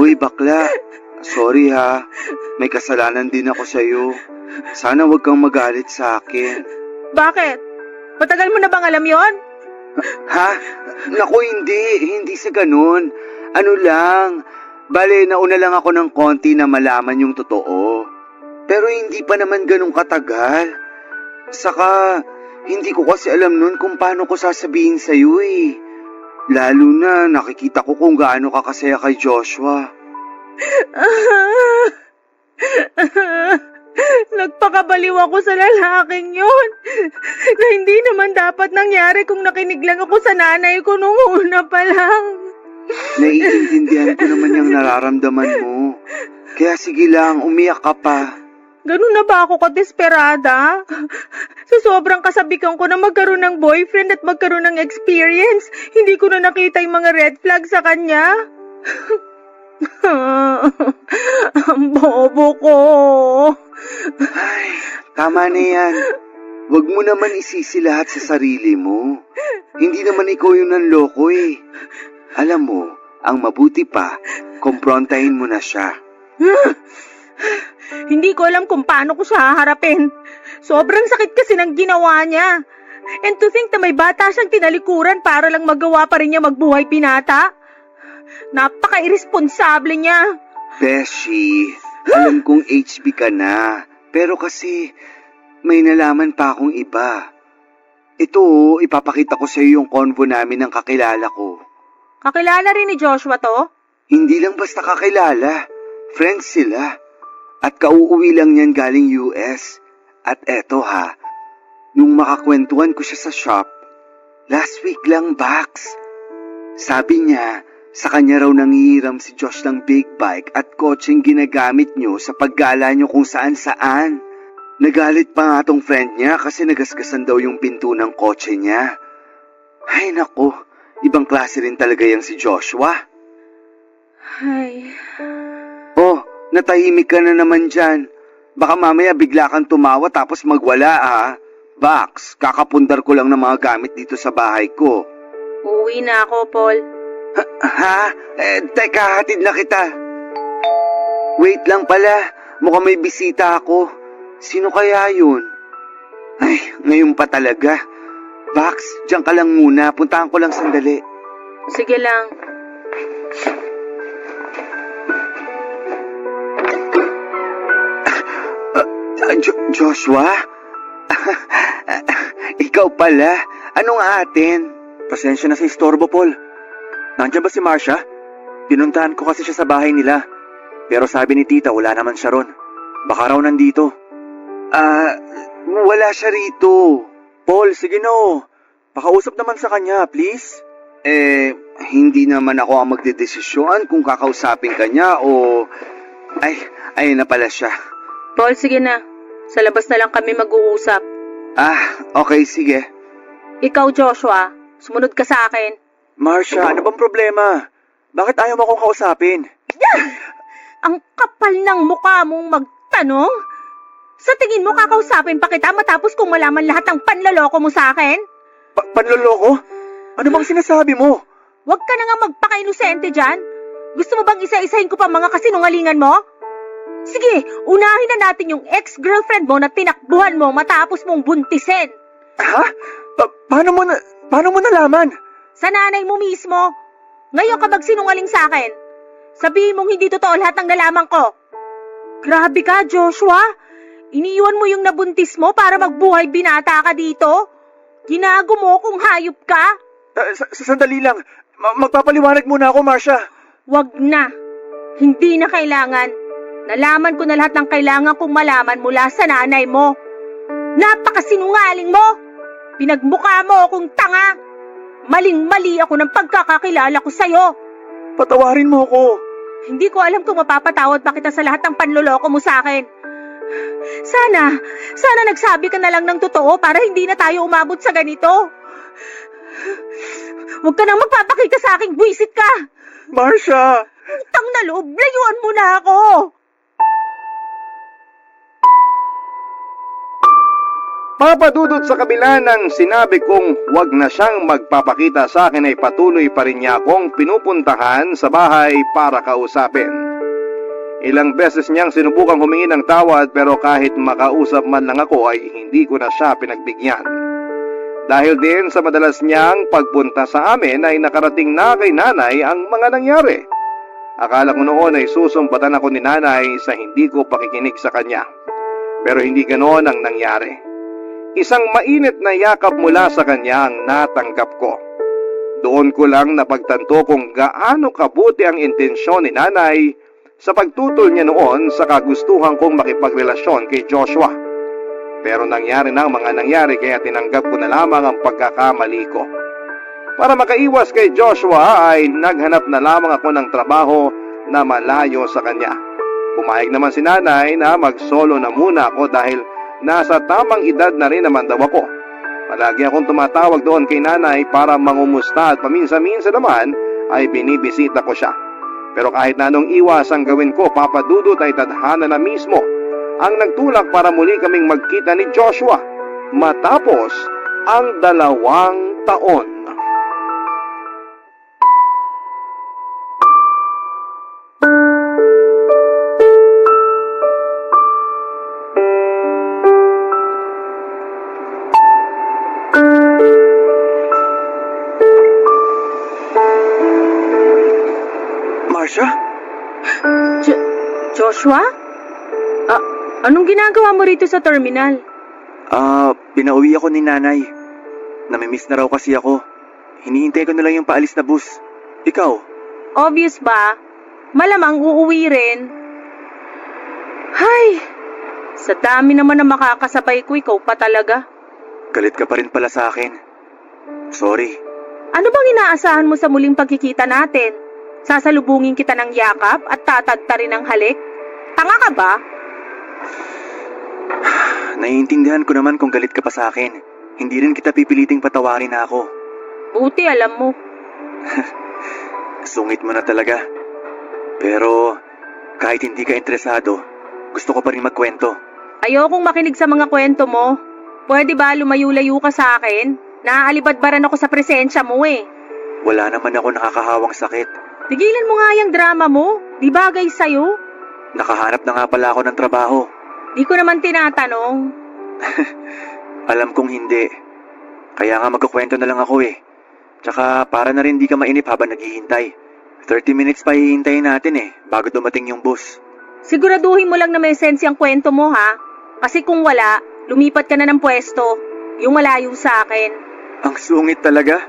Uy, bakla. Sorry ha. May kasalanan din ako sa'yo. Sana wag kang magalit sa akin. Bakit? Matagal mo na bang alam yon? Ha? Naku, hindi. Hindi sa ganun. Ano lang. Bale, nauna lang ako ng konti na malaman yung totoo. Pero hindi pa naman ganun katagal. Saka, hindi ko kasi alam nun kung paano ko sasabihin sa'yo eh. Lalo na nakikita ko kung gaano ka kasaya kay Joshua. Nagpakabaliw ako sa lalaking yun. Na hindi naman dapat nangyari kung nakinig lang ako sa nanay ko nung una pa lang. Naiintindihan ko naman yung nararamdaman mo. Kaya sige lang, umiyak ka pa. Ganun na ba ako kadesperada? Sa sobrang kasabikan ko na magkaroon ng boyfriend at magkaroon ng experience, hindi ko na nakita yung mga red flag sa kanya. Ang bobo ko. Ay, tama na yan. Huwag mo naman isisi lahat sa sarili mo. Hindi naman ikaw yung nanloko eh. Alam mo, ang mabuti pa, kumprontahin mo na siya. Hindi ko alam kung paano ko siya haharapin. Sobrang sakit kasi ng ginawa niya. And to think na may bata siyang tinalikuran para lang magawa pa rin niya magbuhay pinata. Napaka-irresponsable niya. Beshi, alam kong HB ka na. Pero kasi, may nalaman pa akong iba. Ito, ipapakita ko sa iyo yung convo namin ng kakilala ko. Kakilala rin ni Joshua to? Hindi lang basta kakilala. Friends sila. At kauuwi lang niyan galing US. At eto ha, nung makakwentuhan ko siya sa shop, last week lang, Bax. Sabi niya, sa kanya raw nangihiram si Josh ng big bike at kotseng ginagamit niyo sa paggala niyo kung saan-saan. Nagalit pa nga tong friend niya kasi nagasgasan daw yung pinto ng kotse niya. Ay nako, ibang klase rin talaga yang si Joshua. Ay, Oh, natahimik ka na naman dyan. Baka mamaya bigla kang tumawa tapos magwala ah. Bax, kakapundar ko lang ng mga gamit dito sa bahay ko. uuwi na ako, Paul. Ha? Teka, hatid na kita. Wait lang pala, mukhang may bisita ako. Sino kaya yun? Ay, ngayon pa talaga. Bax, diyan ka lang muna. Puntahan ko lang sandali. Sige lang. Joshua? Ikaw pala? Anong atin? Pasensya na sa istorbo, Paul. Nandiyan ba si Marcia? Pinuntahan ko kasi siya sa bahay nila. Pero sabi ni tita wala naman siya ron. Baka raw nandito. Wala siya rito. Paul, sige no. Pakausap naman sa kanya, please. Hindi naman ako ang magdedesisyon kung kakausapin ka niya o... Ay, ayun na pala siya. Paul, sige na. Sa labas na lang kami mag-uusap. Okay, sige. Ikaw, Joshua, sumunod ka sa akin. Marcia, ano bang problema? Bakit ayaw mo akong kausapin? Ang kapal ng mukha mong magtanong? Sa tingin mo kakausapin pa kita matapos kung malaman lahat ng panloloko mo sa akin? Panloloko? Ano bang sinasabi mo? Huwag ka na nga magpaka-inosente dyan. Gusto mo bang isa-isahin ko pa mga kasinungalingan mo? Sige, unahin na natin yung ex-girlfriend mo na tinakbuhan mo matapos mong buntisin. Ha? Paano mo nalaman? Sa nanay mo mismo. Ngayon ka magsinungaling sa akin. Sabihin mong hindi totoo lahat ng nalaman ko. Grabe ka, Joshua. Iniwan mo yung nabuntis mo para magbuhay binata ka dito. Ginago mo kung hayop ka. Sandali lang. Magpapaliwanag muna ako, Marcia. Wag na. Hindi na kailangan. Nalaman ko na lahat ng kailangan kong malaman mula sa nanay mo. Napakasinungaling mo. Pinagmukha mo akong tanga. Maling-mali ako ng pagkakakilala ko sa'yo. Patawarin mo ko. Hindi ko alam kung mapapatawad pa kita sa lahat ng panloloko mo sa akin. Sana nagsabi ka na lang ng totoo para hindi na tayo umabot sa ganito. Huwag ka nang magpapakita sa aking buwisit ka. Marcia! Utang na loob, layuan mo na ako. Papadudot sa kabila ng sinabi kong wag na siyang magpapakita sa akin ay patuloy pa rin niya akong pinupuntahan sa bahay para kausapin. Ilang beses niyang sinubukang humingi ng tawad pero kahit makausap man lang ako ay hindi ko na siya pinagbigyan. Dahil din sa madalas niyang pagpunta sa amin ay nakarating na kay nanay ang mga nangyari. Akala ko noon ay susumbatan ako ni nanay sa hindi ko pakikinig sa kanya. Pero hindi ganoon ang nangyari. Isang mainit na yakap mula sa kanya ang natanggap ko. Doon ko lang napagtanto kung gaano kabuti ang intensyon ni nanay sa pagtutol niya noon sa kagustuhan kong makipagrelasyon kay Joshua. Pero nangyari na ang mga nangyari kaya tinanggap ko na lamang ang pagkakamali ko. Para makaiwas kay Joshua ay naghanap na lamang ako ng trabaho na malayo sa kanya. Pumayag naman si nanay na mag-solo na muna ako dahil nasa tamang edad na rin naman daw ako. Palagi akong tumatawag doon kay nanay para mangumusta at paminsan-minsan naman ay binibisita ko siya. Pero kahit na anong iwas ang gawin ko, Papa Dudut, ay tadhana na mismo ang nagtulak para muli kaming magkita ni Joshua matapos ang 2 taon. Marcia? Joshua? Anong ginagawa mo rito sa terminal? Pinauwi ako ni nanay. Namimiss na raw kasi ako. Hinihintay ko na lang yung paalis na bus. Ikaw? Obvious ba? Malamang uuwi rin. Hay! Sa dami naman na makakasabay ko, ikaw pa talaga. Galit ka pa rin pala sa akin. Sorry. Ano bang inaasahan mo sa muling pagkikita natin? Sasalubungin kita ng yakap at tatadta rin ng halik? Tanga ka ba? Naiintindihan ko naman kung galit ka pa sa akin. Hindi rin kita pipiliting patawarin na ako. Buti alam mo. Sungit mo na talaga. Pero kahit hindi ka interesado, gusto ko pa rin magkwento. Ayokong makinig sa mga kwento mo. Pwede ba lumayo-layo ka sa akin? Naaalibadbaran ako sa presensya mo eh. Wala naman ako nakakahawang sakit. Tigilan mo nga yung drama mo. Di bagay sa'yo. Nakahanap na nga pala ako ng trabaho. Di ko naman tinatanong. Alam kong hindi. Kaya nga magkukwento na lang ako eh. Tsaka para na rin di ka mainip habang naghihintay. 30 minutes pa hihintayin natin eh, bago dumating yung bus. Siguraduhin mo lang na may sense yung kwento mo ha. Kasi kung wala, lumipat ka na ng pwesto. Yung malayo sa akin. Ang sungit talaga.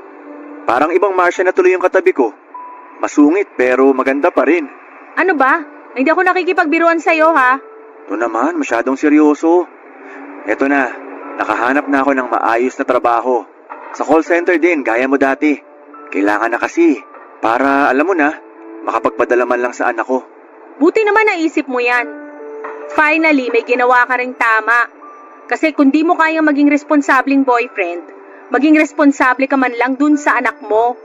Parang ibang Marcia na tuloy yung katabi ko. Masungit pero maganda pa rin. Ano ba? Hindi ako nakikipagbiruan sa'yo ha. Ito naman, masyadong seryoso. Eto na, nakahanap na ako ng maayos na trabaho. Sa call center din, gaya mo dati. Kailangan na kasi, para alam mo na, makapagpadala man lang sa anak ko. Buti naman naisip mo yan. Finally, may ginawa ka ring tama. Kasi kung di mo kayang maging responsableng boyfriend, maging responsable ka man lang dun sa anak mo.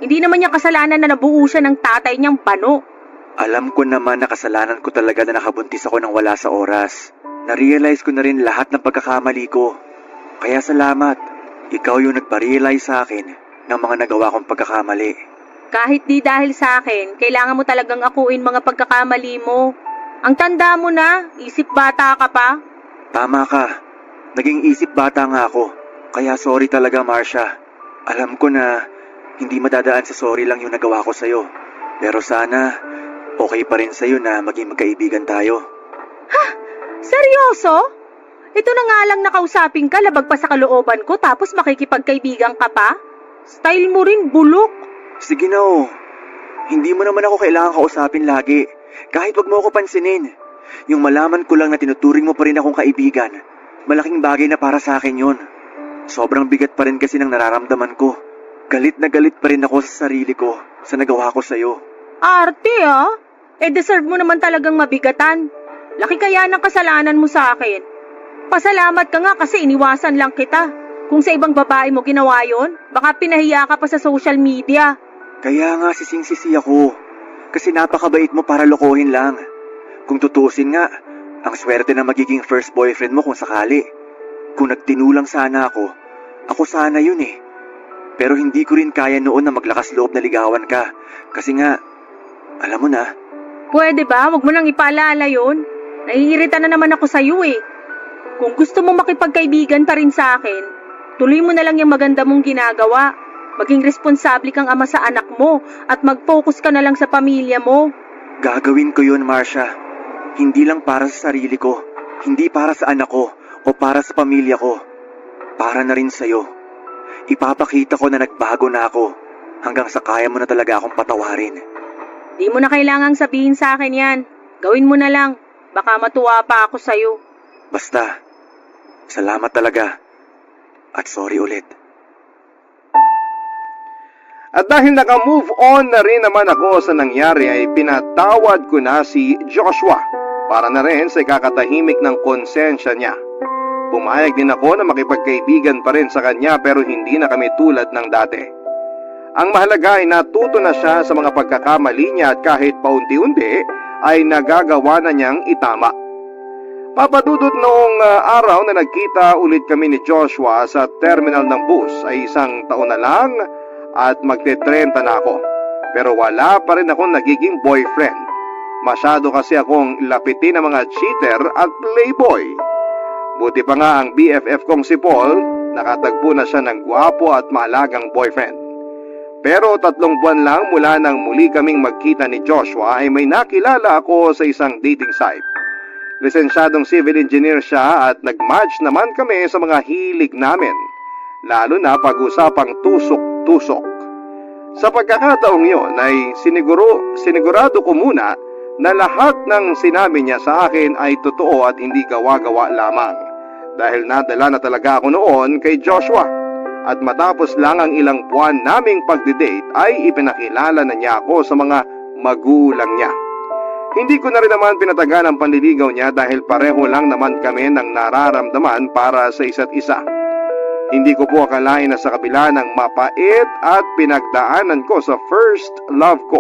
Hindi naman niya kasalanan na nabuo siya ng tatay niyang bano. Alam ko naman na kasalanan ko talaga na nakabuntis ako ng wala sa oras. Na-realize ko na rin lahat ng pagkakamali ko. Kaya salamat, ikaw yung nagpa-realize sa akin ng mga nagawa kong pagkakamali. Kahit di dahil sa akin, kailangan mo talagang akuin mga pagkakamali mo. Ang tanda mo na, isip bata ka pa. Tama ka, naging isip bata nga ako. Kaya sorry talaga, Marcia. Alam ko na hindi madadaan sa sorry lang yung nagawa ko sa'yo. Pero sana, okay pa rin sa'yo na maging magkaibigan tayo. Seryoso? Ito na nga lang nakausapin ka, labag pa sa kalooban ko, tapos makikipagkaibigan ka pa? Style mo rin, bulok. Sige na oh. Hindi mo naman ako kailangan kausapin lagi. Kahit wag mo ako pansinin. Yung malaman ko lang na tinuturing mo pa rin akong kaibigan, malaking bagay na para sa akin yun. Sobrang bigat pa rin kasi ng nararamdaman ko. Galit na galit pa rin ako sa sarili ko sa nagawa ko sa'yo. Arte ah. Deserve mo naman talagang mabigatan. Laki kaya ng kasalanan mo sa akin. Pasalamat ka nga kasi iniwasan lang kita. Kung sa ibang babae mo ginawa yon, baka pinahiya ka pa sa social media. Kaya nga sising-sisi ako. Kasi napakabait mo para lokohin lang. Kung tutusin nga, ang swerte na magiging first boyfriend mo kung sakali. Kung nagtinulang sana ako sana yun eh. Pero hindi ko rin kaya noon na maglakas loob na ligawan ka. Kasi nga, alam mo na. Pwede ba? Huwag mo nang ipaalala yun. Naiirita na naman ako sa'yo eh. Kung gusto mo makipagkaibigan pa rin sa akin, tuloy mo na lang yung maganda mong ginagawa. Maging responsable kang ama sa anak mo at mag-focus ka na lang sa pamilya mo. Gagawin ko yun, Marcia. Hindi lang para sa sarili ko. Hindi para sa anak ko o para sa pamilya ko. Para na rin sa'yo. Ipapakita ko na nagbago na ako hanggang sa kaya mo na talaga akong patawarin. Di mo na kailangang sabihin sa akin yan. Gawin mo na lang. Baka matuwa pa ako sa'yo. Basta, salamat talaga. At sorry ulit. At dahil naka-move on na rin naman ako sa nangyari ay pinatawad ko na si Joshua para na rin sa ikakatahimik ng konsensya niya. Pumayag din ako na makipagkaibigan pa rin sa kanya pero hindi na kami tulad ng dati. Ang mahalaga ay natuto na siya sa mga pagkakamali niya at kahit paunti-unti ay nagagawa na niyang itama. Papa Dudut, noong araw na nagkita ulit kami ni Joshua sa terminal ng bus ay 1 taon na lang at magte-30 na ako. Pero wala pa rin akong nagiging boyfriend. Masyado kasi akong lapitin ng mga cheater at playboy. Buti pa nga ang BFF kong si Paul, nakatagpo na siya ng gwapo at maalagang boyfriend. Pero 3 buwan lang mula nang muli kaming magkita ni Joshua ay may nakilala ako sa isang dating site. Lisensyadong civil engineer siya at nag-match naman kami sa mga hilig namin, lalo na pag-usapang tusok-tusok. Sa pagkakataong yon ay sinigurado ko muna na lahat ng sinabi niya sa akin ay totoo at hindi gawa-gawa lamang. Dahil nadala na talaga ako noon kay Joshua at matapos lang ang ilang buwan naming pagdidate ay ipinakilala na niya ako sa mga magulang niya. Hindi ko na rin naman pinatagan ang panliligaw niya dahil pareho lang naman kami ng nararamdaman para sa isa't isa. Hindi ko po akalain na sa kabila ng mapait at pinagdaanan ko sa first love ko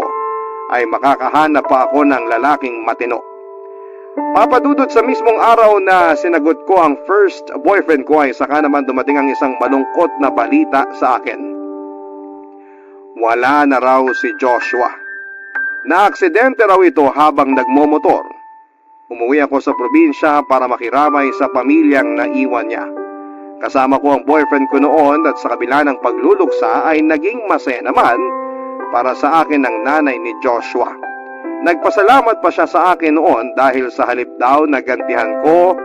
ay makakahanap pa ako ng lalaking matino. Papadudot, sa mismong araw na sinagot ko ang first boyfriend ko ay saka naman dumating ang isang malungkot na balita sa akin. Wala na raw si Joshua. Naaksidente raw ito habang nagmomotor. Umuwi ako sa probinsya para makiramay sa pamilyang naiwan niya. Kasama ko ang boyfriend ko noon at sa kabila ng pagluluksa ay naging masaya naman para sa akin ng nanay ni Joshua. Nagpasalamat pa siya sa akin noon dahil sa halip daw na gantihan ko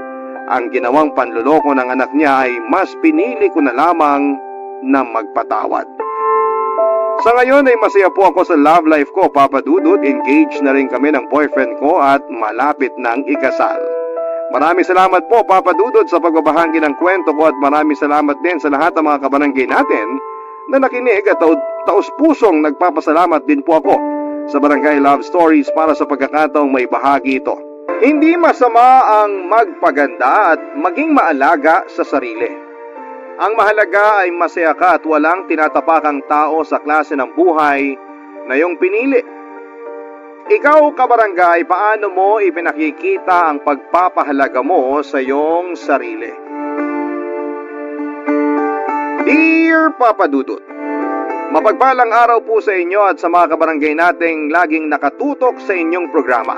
ang ginawang panluloko ng anak niya ay mas pinili ko na lamang na magpatawad. Sa ngayon ay masaya po ako sa love life ko, Papa Dudut. Engaged na rin kami ng boyfriend ko at malapit ng ikasal. Maraming salamat po, Papa Dudut, sa pagbabahagi ng kwento ko at maraming salamat din sa lahat ng mga kabarangay natin na nakinig at taus-pusong nagpapasalamat din po ako sa Barangay Love Stories para sa pagkakataong may bahagi ito. Hindi masama ang magpaganda at maging maalaga sa sarili. Ang mahalaga ay masaya ka at walang tinatapakang tao sa klase ng buhay na iyong pinili. Ikaw, kabarangay, paano mo ipinakikita ang pagpapahalaga mo sa iyong sarili? Dear Papa Dudut, mapagpalang araw po sa inyo at sa mga kabarangay nating laging nakatutok sa inyong programa.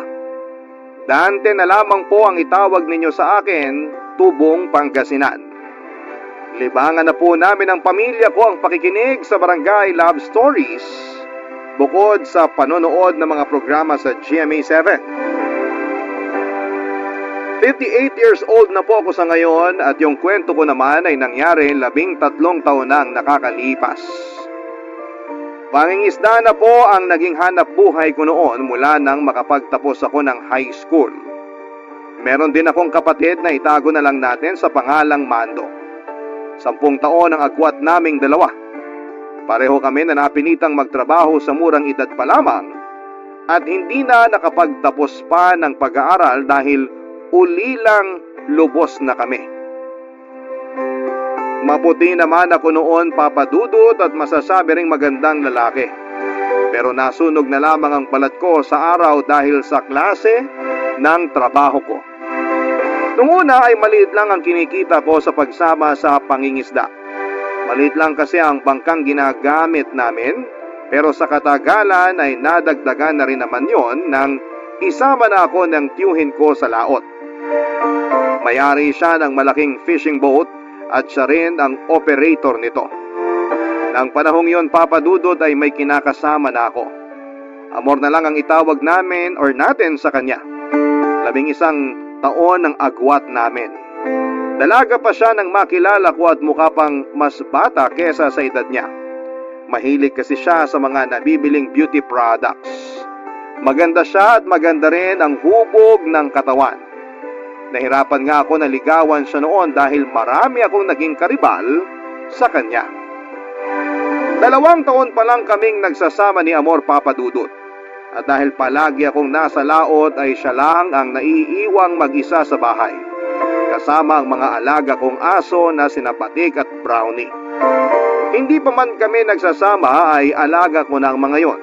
Dante na lamang po ang itawag ninyo sa akin, Tubong, Pangasinan. Libangan na po namin ang pamilya ko ang pakikinig sa Barangay Love Stories bukod sa panonood ng mga programa sa GMA7. 58 years old na po ako sa ngayon at yung kwento ko naman ay nangyari 13 taon na ang nakakalipas. Pangingisda na po ang naging hanap buhay ko noon mula nang makapagtapos ako ng high school. Meron din akong kapatid na itago na lang natin sa pangalang Mando. 10 taon ang agwat naming dalawa. Pareho kami na napilitang magtrabaho sa murang edad pa lamang at hindi na nakapagtapos pa ng pag-aaral dahil ulilang lubos na kami. Maputi naman ako noon, Papa Dudut, at masasabi ring magandang lalaki. Pero nasunog na lamang ang balat ko sa araw dahil sa klase ng trabaho ko. Noong una ay maliit lang ang kinikita ko sa pagsama sa pangingisda. Maliit lang kasi ang bangkang ginagamit namin, pero sa katagalan ay nadagdagan na rin naman yon nang isama na ako ng tiyuhin ko sa laot. May-ari siya ng malaking fishing boat at siya rin ang operator nito. Nang panahong yon, Papa Dudut, ay may kinakasama na ako. Amor na lang ang itawag namin or natin sa kanya. 11 taon ang agwat namin. Dalaga pa siya nang makilala ko at mukha pang mas bata kesa sa edad niya. Mahilig kasi siya sa mga nabibiling beauty products. Maganda siya at maganda rin ang hubog ng katawan. Nahirapan nga ako na ligawan siya noon dahil marami akong naging karibal sa kanya. 2 taon pa lang kaming nagsasama ni Amor, Papa Dudut. At dahil palagi akong nasa laot ay siya lang ang naiiwang mag-isa sa bahay, kasama ang mga alaga kong aso na sina Patik at Brownie. Hindi pa man kami nagsasama ay alaga ko na ang mga yon.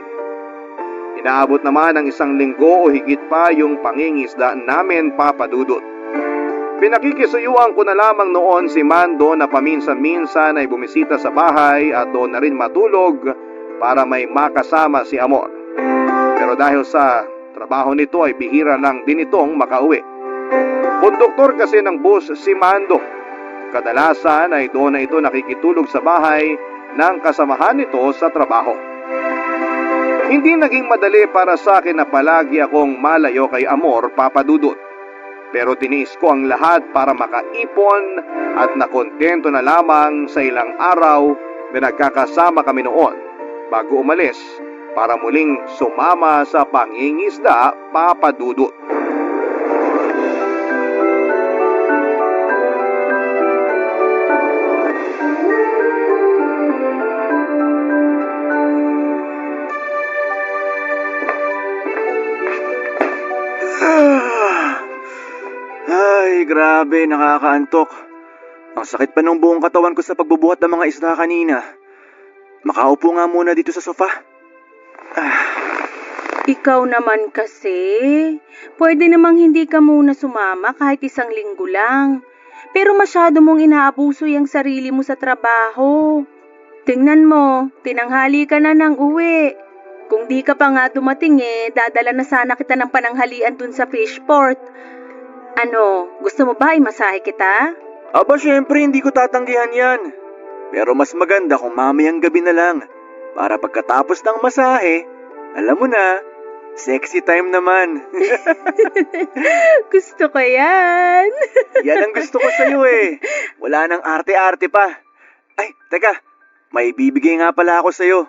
Inaabot naman ng 1 linggo o higit pa yung pangingisda namin, Papa Dudut. Pinakikisuyuan ko na lamang noon si Mando na paminsan-minsan ay bumisita sa bahay at doon na rin matulog para may makasama si Amor. Pero dahil sa trabaho nito ay bihira lang din itong makauwi. Konduktor kasi ng bus si Mando. Kadalasan ay doon na ito nakikitulog sa bahay ng kasamahan nito sa trabaho. Hindi naging madali para sa akin na palagi akong malayo kay Amor, Papa Dudut. Pero tiniis ko ang lahat para makaipon at nakontento na lamang sa ilang araw na nagkakasama kami noon bago umalis para muling sumama sa pangingisda, Papa Dudut. Ay, grabe, nakakaantok. Ang sakit pa ng buong katawan ko sa pagbubuhat ng mga isda kanina. Makaupo nga muna dito sa sofa. Ikaw naman kasi, pwede namang hindi ka muna sumama kahit 1 linggo lang. Pero masyado mong inaabuso yung sarili mo sa trabaho. Tingnan mo, tinanghali ka na ng uwi. Kung di ka pa nga dumating dadala na sana kita ng pananghalian dun sa fishport. Ano, gusto mo ba imasahe kita? Aba, syempre hindi ko tatanggihan yan. Pero mas maganda kung mamayang gabi na lang. Para pagkatapos ng masahe, alam mo na, sexy time naman. Gusto ko yan. Yan ang gusto ko sa'yo eh. Wala nang arte-arte pa. Ay, teka, may bibigay nga pala ako sa'yo.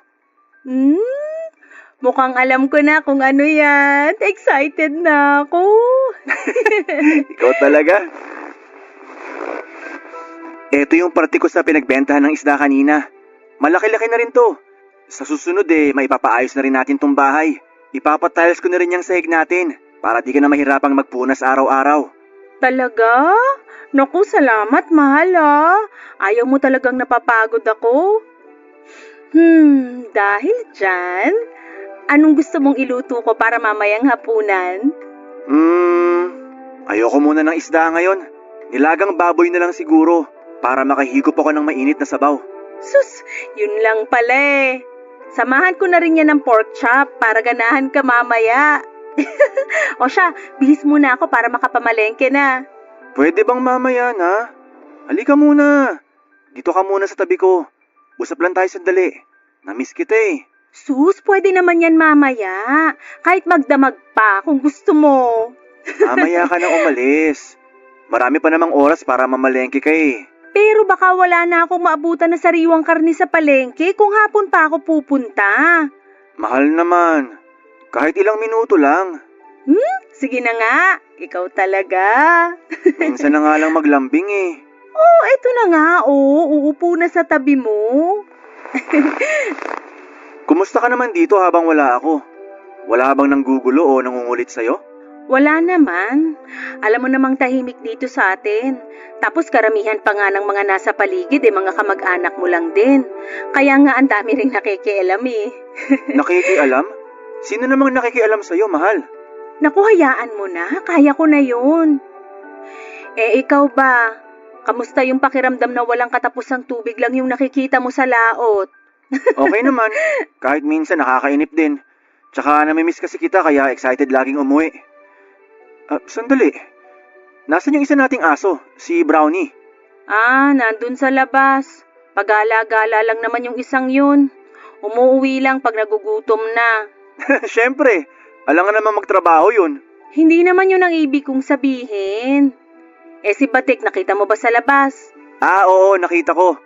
Mukhang alam ko na kung ano yan. Excited na ako. Ikaw talaga. Ito yung parte ko sa pinagbentahan ng isda kanina. Malaki-laki na rin to. Sa susunod maipapaayos na rin natin tong bahay. Ipapatiles ko na rin yung sahig natin para di ka na mahirapang magpunas araw-araw. Talaga? Naku, salamat, mahal ah. Ayaw mo talagang napapagod ako. Dahil dyan, anong gusto mong iluto ko para mamayang hapunan? Ayoko muna ng isda ngayon. Nilagang baboy na lang siguro para makahigop ako ng mainit na sabaw. Sus, yun lang pala eh. Samahan ko na rin yan ng pork chop para ganahan ka mamaya. O siya, bihis muna ako para makapamalengke na. Pwede bang mamaya na? Halika muna. Dito ka muna sa tabi ko. Usap lang tayo sandali. Namiss kita eh. Sus, pwede naman yan mamaya. Kahit magdamag pa kung gusto mo. Mamaya ka na umalis. Marami pa namang oras para mamalengke ka eh. Pero baka wala na akong maabutan na sariwang karne sa palengke kung hapon pa ako pupunta. Mahal naman. Kahit ilang minuto lang. Sige na nga, ikaw talaga. Minsan na nga lang maglambing eh. Oh, eto na nga, uupo na sa tabi mo. Kumusta ka naman dito habang wala ako? Wala bang nanggugulo o nangungulit sa'yo? Wala naman. Alam mo namang tahimik dito sa atin. Tapos karamihan pa nga ng mga nasa paligid mga kamag-anak mo lang din. Kaya nga ang dami ring nakikialam eh. Nakikialam? Sino namang nakikialam sa'yo, mahal? Naku, hayaan mo na. Kaya ko na yun. Ikaw ba? Kamusta yung pakiramdam na walang katapusang tubig lang yung nakikita mo sa laot? Okay naman. Kahit minsan nakakainip din. Tsaka namimiss kasi kita kaya excited laging umuwi. Sandali. Nasaan yung isa nating aso? Si Brownie. Nandun sa labas. Pagala-gala lang naman yung isang yun. Umuuwi lang pag nagugutom na. Siyempre. Alangan naman magtrabaho yun. Hindi naman yun ang ibig kong sabihin. Si Batik, nakita mo ba sa labas? Oo, nakita ko.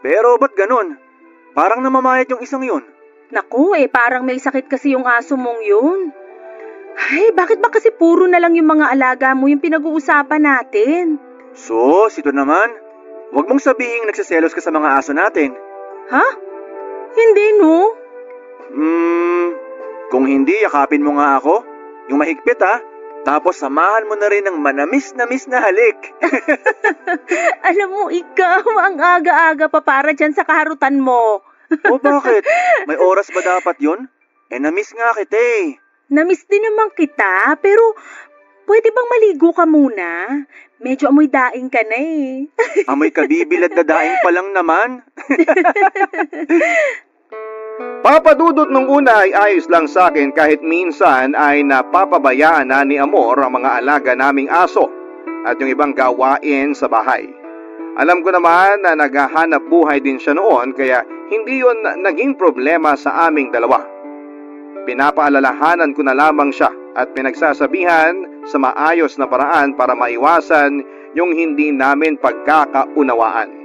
Pero ba't ganun? Parang namamayat yung isang yun. Naku, parang may sakit kasi yung aso mong yun. Ay, bakit ba kasi puro na lang yung mga alaga mo yung pinag-uusapan natin? Sus, ito naman. Huwag mong sabihin nagsiselos ka sa mga aso natin. Ha? Hindi, no? Kung hindi, yakapin mo nga ako. Yung mahigpit ha. Tapos samahan mo na rin ng manamis-namis na halik. Alam mo, ikaw, ang aga-aga pa para dyan sa kaharutan mo. O bakit? May oras ba dapat yun? Na-miss nga kita eh. Namiss din naman kita, pero pwede bang maligo ka muna? Medyo amoy daing ka na eh. Amoy kabibilad na daing pa lang naman. Papadudot nung una ay ayos lang sa akin kahit minsan ay napapabayaan na ni Amor ang mga alaga naming aso at yung ibang gawain sa bahay. Alam ko naman na naghahanap buhay din siya noon kaya hindi yun naging problema sa aming dalawa. Pinapaalalahanan ko na lamang siya at pinagsasabihan sa maayos na paraan para maiwasan yung hindi namin pagkakaunawaan.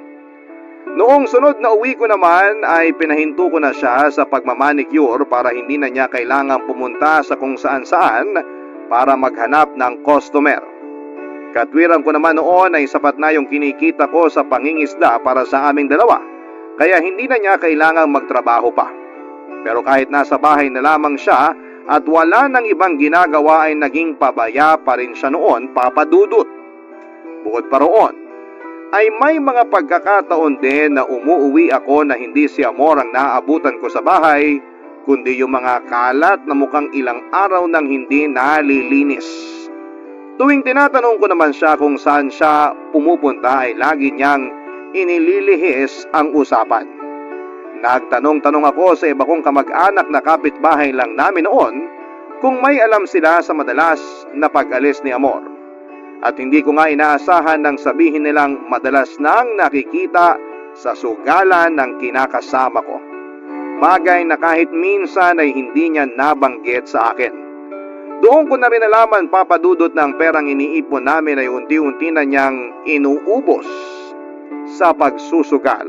Noong sunod na uwi ko naman ay pinahinto ko na siya sa pagmamanicure para hindi na niya kailangang pumunta sa kung saan-saan para maghanap ng customer. Katwiran ko naman noon ay sapat na yung kinikita ko sa pangingisda para sa aming dalawa, kaya hindi na niya kailangang magtrabaho pa. Pero kahit nasa bahay na lamang siya at wala nang ibang ginagawa ay naging pabaya pa rin siya noon, papadudot. Bukod pa roon, ay may mga pagkakataon din na umuuwi ako na hindi si Amor ang naaabutan ko sa bahay, kundi yung mga kalat na mukhang ilang araw nang hindi nalilinis. Tuwing tinatanong ko naman siya kung saan siya pumupunta ay lagi niyang inililihis ang usapan. Nagtanong-tanong ako sa iba kong kamag-anak na kapitbahay lang namin noon kung may alam sila sa madalas na pag-alis ni Amor. At hindi ko nga inaasahan nang sabihin nilang madalas nang nakikita sa sugalan ng kinakasama ko. Bagay na kahit minsan ay hindi niya nabanggit sa akin. Doon ko na rin nalaman, papadudot, ng perang iniipon namin ay unti-unti na niyang inuubos sa pagsusugal.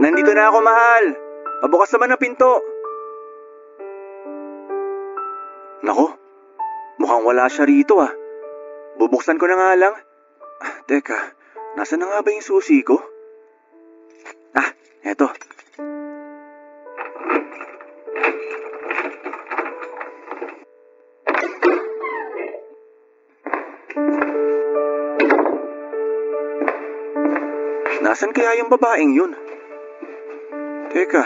Nandito na ako, mahal. Pabukas naman ang pinto. Nako, mukhang wala siya rito ah. Bubuksan ko na nga lang. Teka, nasa na nga ba yung susi ko? Eto. Nasaan kaya yung babaeng yun? Teka,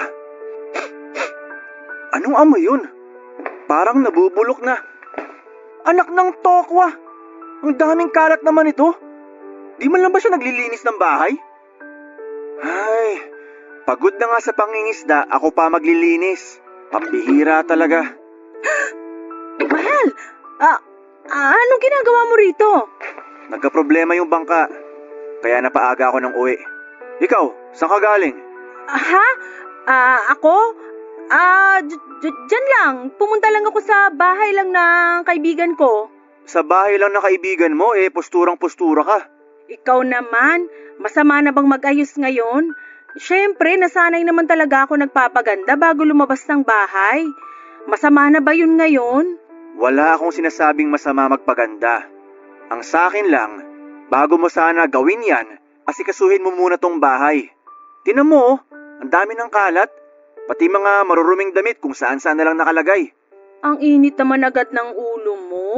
anong amoy yun? Parang nabubulok na. Anak ng tokwa! Ang daming kalat naman ito. Di man lang ba siya naglilinis ng bahay? Ay, pagod na nga sa pangingisda, ako pa maglilinis. Pambihira talaga. Mahal, anong ginagawa mo rito? Nagka-problema yung bangka, kaya napaaga ako ng uwi. Ikaw, saan ka galing? Ako? Dyan lang. Pumunta lang ako sa bahay lang ng kaibigan ko. Sa bahay lang ng kaibigan mo, posturang-postura ka. Ikaw naman, masama na bang mag-ayos ngayon? Siyempre, nasanay naman talaga ako nagpapaganda bago lumabas ng bahay. Masama na ba yun ngayon? Wala akong sinasabing masama magpaganda. Ang sa akin lang, bago mo sana gawin yan, asikasuhin mo muna tong bahay. Tinan mo, ang dami ng kalat. Pati mga maruruming damit kung saan-saan na lang nakalagay. Ang init naman agad ng ulo mo.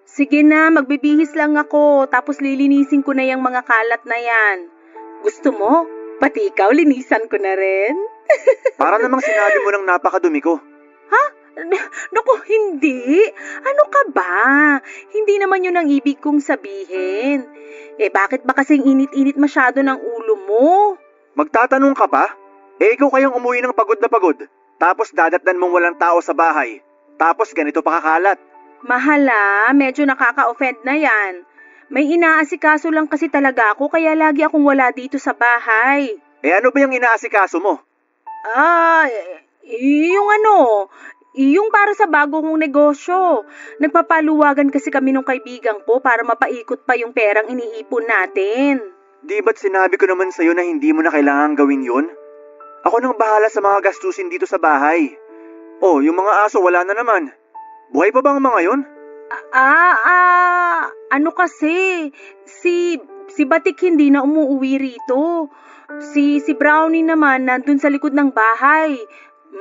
Sige na, magbibihis lang ako, tapos lilinisin ko na yung mga kalat na yan. Gusto mo? Pati ikaw, linisan ko na rin. Para namang sinabi mo ng napakadumi ko. Naku, hindi. Ano ka ba? Hindi naman yun ang ibig kong sabihin. Bakit ba kasing init-init masyado ng ulo mo? Magtatanong ka pa? Ikaw kayang umuwi ng pagod na pagod, tapos dadatnan mong walang tao sa bahay, tapos ganito pa kakalat. Mahala, medyo nakaka-offend na yan. May inaasikaso lang kasi talaga ako, kaya lagi akong wala dito sa bahay. Ano ba yung inaasikaso mo? Yung para sa bago kong negosyo. Nagpapaluwagan kasi kami nung kaibigan ko para mapaikot pa yung perang iniipon natin. Di ba't sinabi ko naman sa'yo na hindi mo na kailangan gawin yun? Ako nang bahala sa mga gastusin dito sa bahay. Oh, yung mga aso wala na naman. Buhay pa ba ang mga yon? Ano kasi, si Batik hindi na umuwi rito. Si Brownie naman nandun sa likod ng bahay.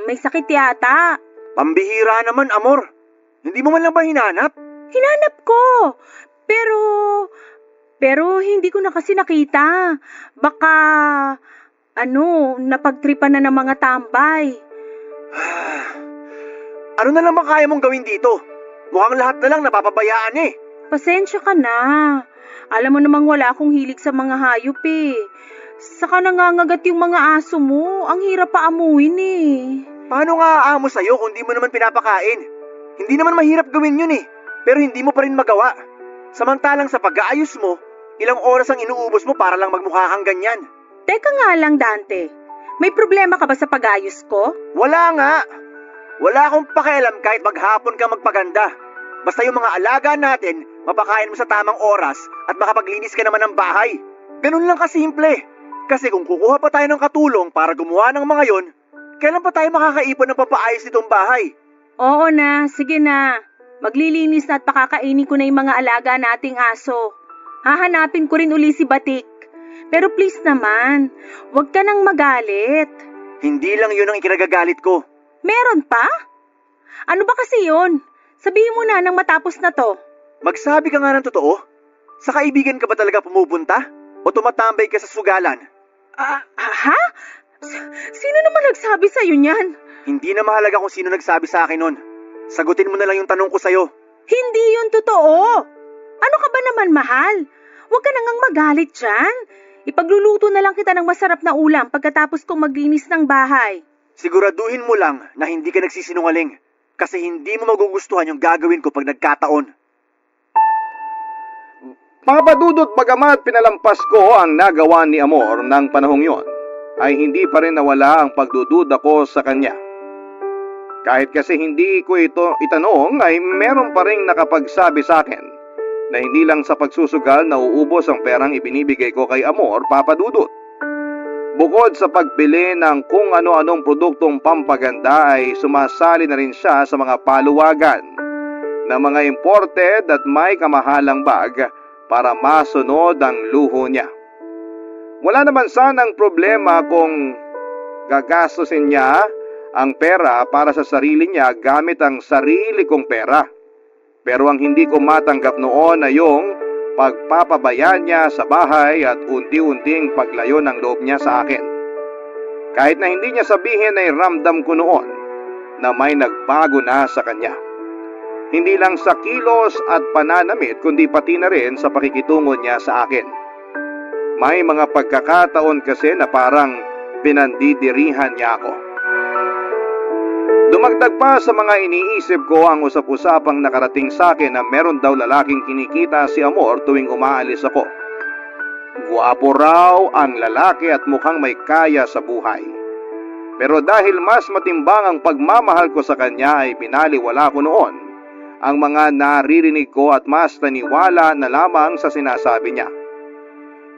May sakit yata. Pambihira naman, Amor. Hindi mo man lang ba hinanap? Hinanap ko. Pero hindi ko na kasi nakita. Baka, napagtripan na ng mga tambay. Ano na naman kaya mong gawin dito? Mukhang lahat na lang napapabayaan eh. Pasensya ka na. Alam mo namang wala akong hilig sa mga hayop eh. Saka nangangagat yung mga aso mo. Ang hirap pa amuin eh. Paano nga aamo sa'yo kung di mo naman pinapakain? Hindi naman mahirap gawin yun eh, pero hindi mo pa rin magawa. Samantalang sa pag-aayos mo, ilang oras ang inuubos mo para lang magmukha kang ganyan. Teka nga lang, Dante. May problema ka ba sa pag-ayos ko? Wala nga. Wala akong pakialam kahit maghapon ka magpaganda. Basta yung mga alaga natin, mapakain mo sa tamang oras at makapaglinis ka naman ng bahay. Ganun lang kasimple. Kasi kung kukuha pa tayo ng katulong para gumawa ng mga yon, kailan pa tayo makakaipon ng papaayos nitong bahay? Oo na, sige na. Maglilinis na at pakakainin ko na yung mga alaga nating aso. Hahanapin ko rin uli si Batik. Pero please naman, huwag ka nang magalit. Hindi lang yun ang ikinagagalit ko. Meron pa? Ano ba kasi yun? Sabihin mo na nang matapos na to. Magsabi ka nga ng totoo. Sa kaibigan ka ba talaga pumupunta? O tumatambay ka sa sugalan? Ha? Sino naman nagsabi sa'yo niyan? Hindi na mahalaga kung sino nagsabi sa akin nun. Sagutin mo na lang yung tanong ko sa'yo. Hindi yun totoo. Ano ka ba naman, mahal? Huwag ka nang magalit dyan. Ipagluluto na lang kita ng masarap na ulam pagkatapos kong maglinis ng bahay. Siguraduhin mo lang na hindi ka nagsisinungaling kasi hindi mo magugustuhan yung gagawin ko pag nagkataon. Mga padudot, bagamat pinalampas ko ang nagawa ni Amor ng panahong yon, ay hindi pa rin nawala ang pagdududa ko sa kanya. Kahit kasi hindi ko ito itanong ay meron pa rin nakapagsabi sa akin na hindi lang sa pagsusugal na uubos ang perang ibinibigay ko kay Amor, papadudot. Bukod sa pagbili ng kung ano-anong produktong pampaganda ay sumasali na rin siya sa mga paluwagan na mga imported at may kamahalang bag para masunod ang luho niya. Wala naman sanang problema kung gagastusin niya ang pera para sa sarili niya gamit ang sarili kong pera. Pero ang hindi ko matanggap noon ay yung pagpapabayaan niya sa bahay at unti-unting paglayo ng loob niya sa akin. Kahit na hindi niya sabihin ay ramdam ko noon na may nagbago na sa kanya. Hindi lang sa kilos at pananamit kundi pati na rin sa pakikitungo niya sa akin. May mga pagkakataon kasi na parang pinandidirihan niya ako. Dumagdag pa sa mga iniisip ko ang usap-usapang nakarating sa akin na meron daw lalaking kinikita si Amor tuwing umaalis ako. Guwapo raw ang lalaki at mukhang may kaya sa buhay. Pero dahil mas matimbang ang pagmamahal ko sa kanya ay binaliwala ko noon ang mga naririnig ko at mas naniwala na lamang sa sinasabi niya.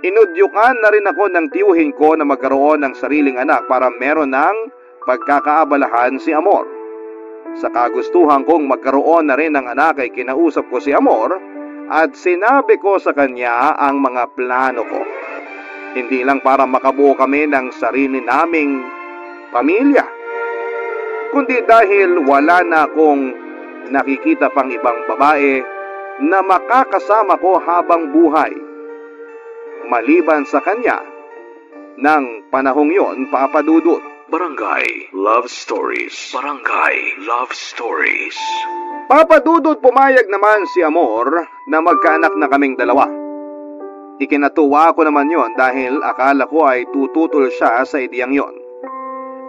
Inudyukan na rin ako ng tiyuhin ko na magkaroon ng sariling anak para meron ng pagkakaabalahan si Amor. Sa kagustuhan kong magkaroon na rin ng anak ay kinausap ko si Amor at sinabi ko sa kanya ang mga plano ko. Hindi lang para makabuo kami ng sarili naming pamilya, kundi dahil wala na akong nakikita pang ibang babae na makakasama ko habang buhay. Maliban sa kanya, ng panahong yon, papadudot. Barangay Love Stories. Barangay Love Stories. Papadudot, pumayag naman si Amor na magkaanak na kaming dalawa. Ikinatuwa ko naman yon dahil akala ko ay tututol siya sa ideyang yon.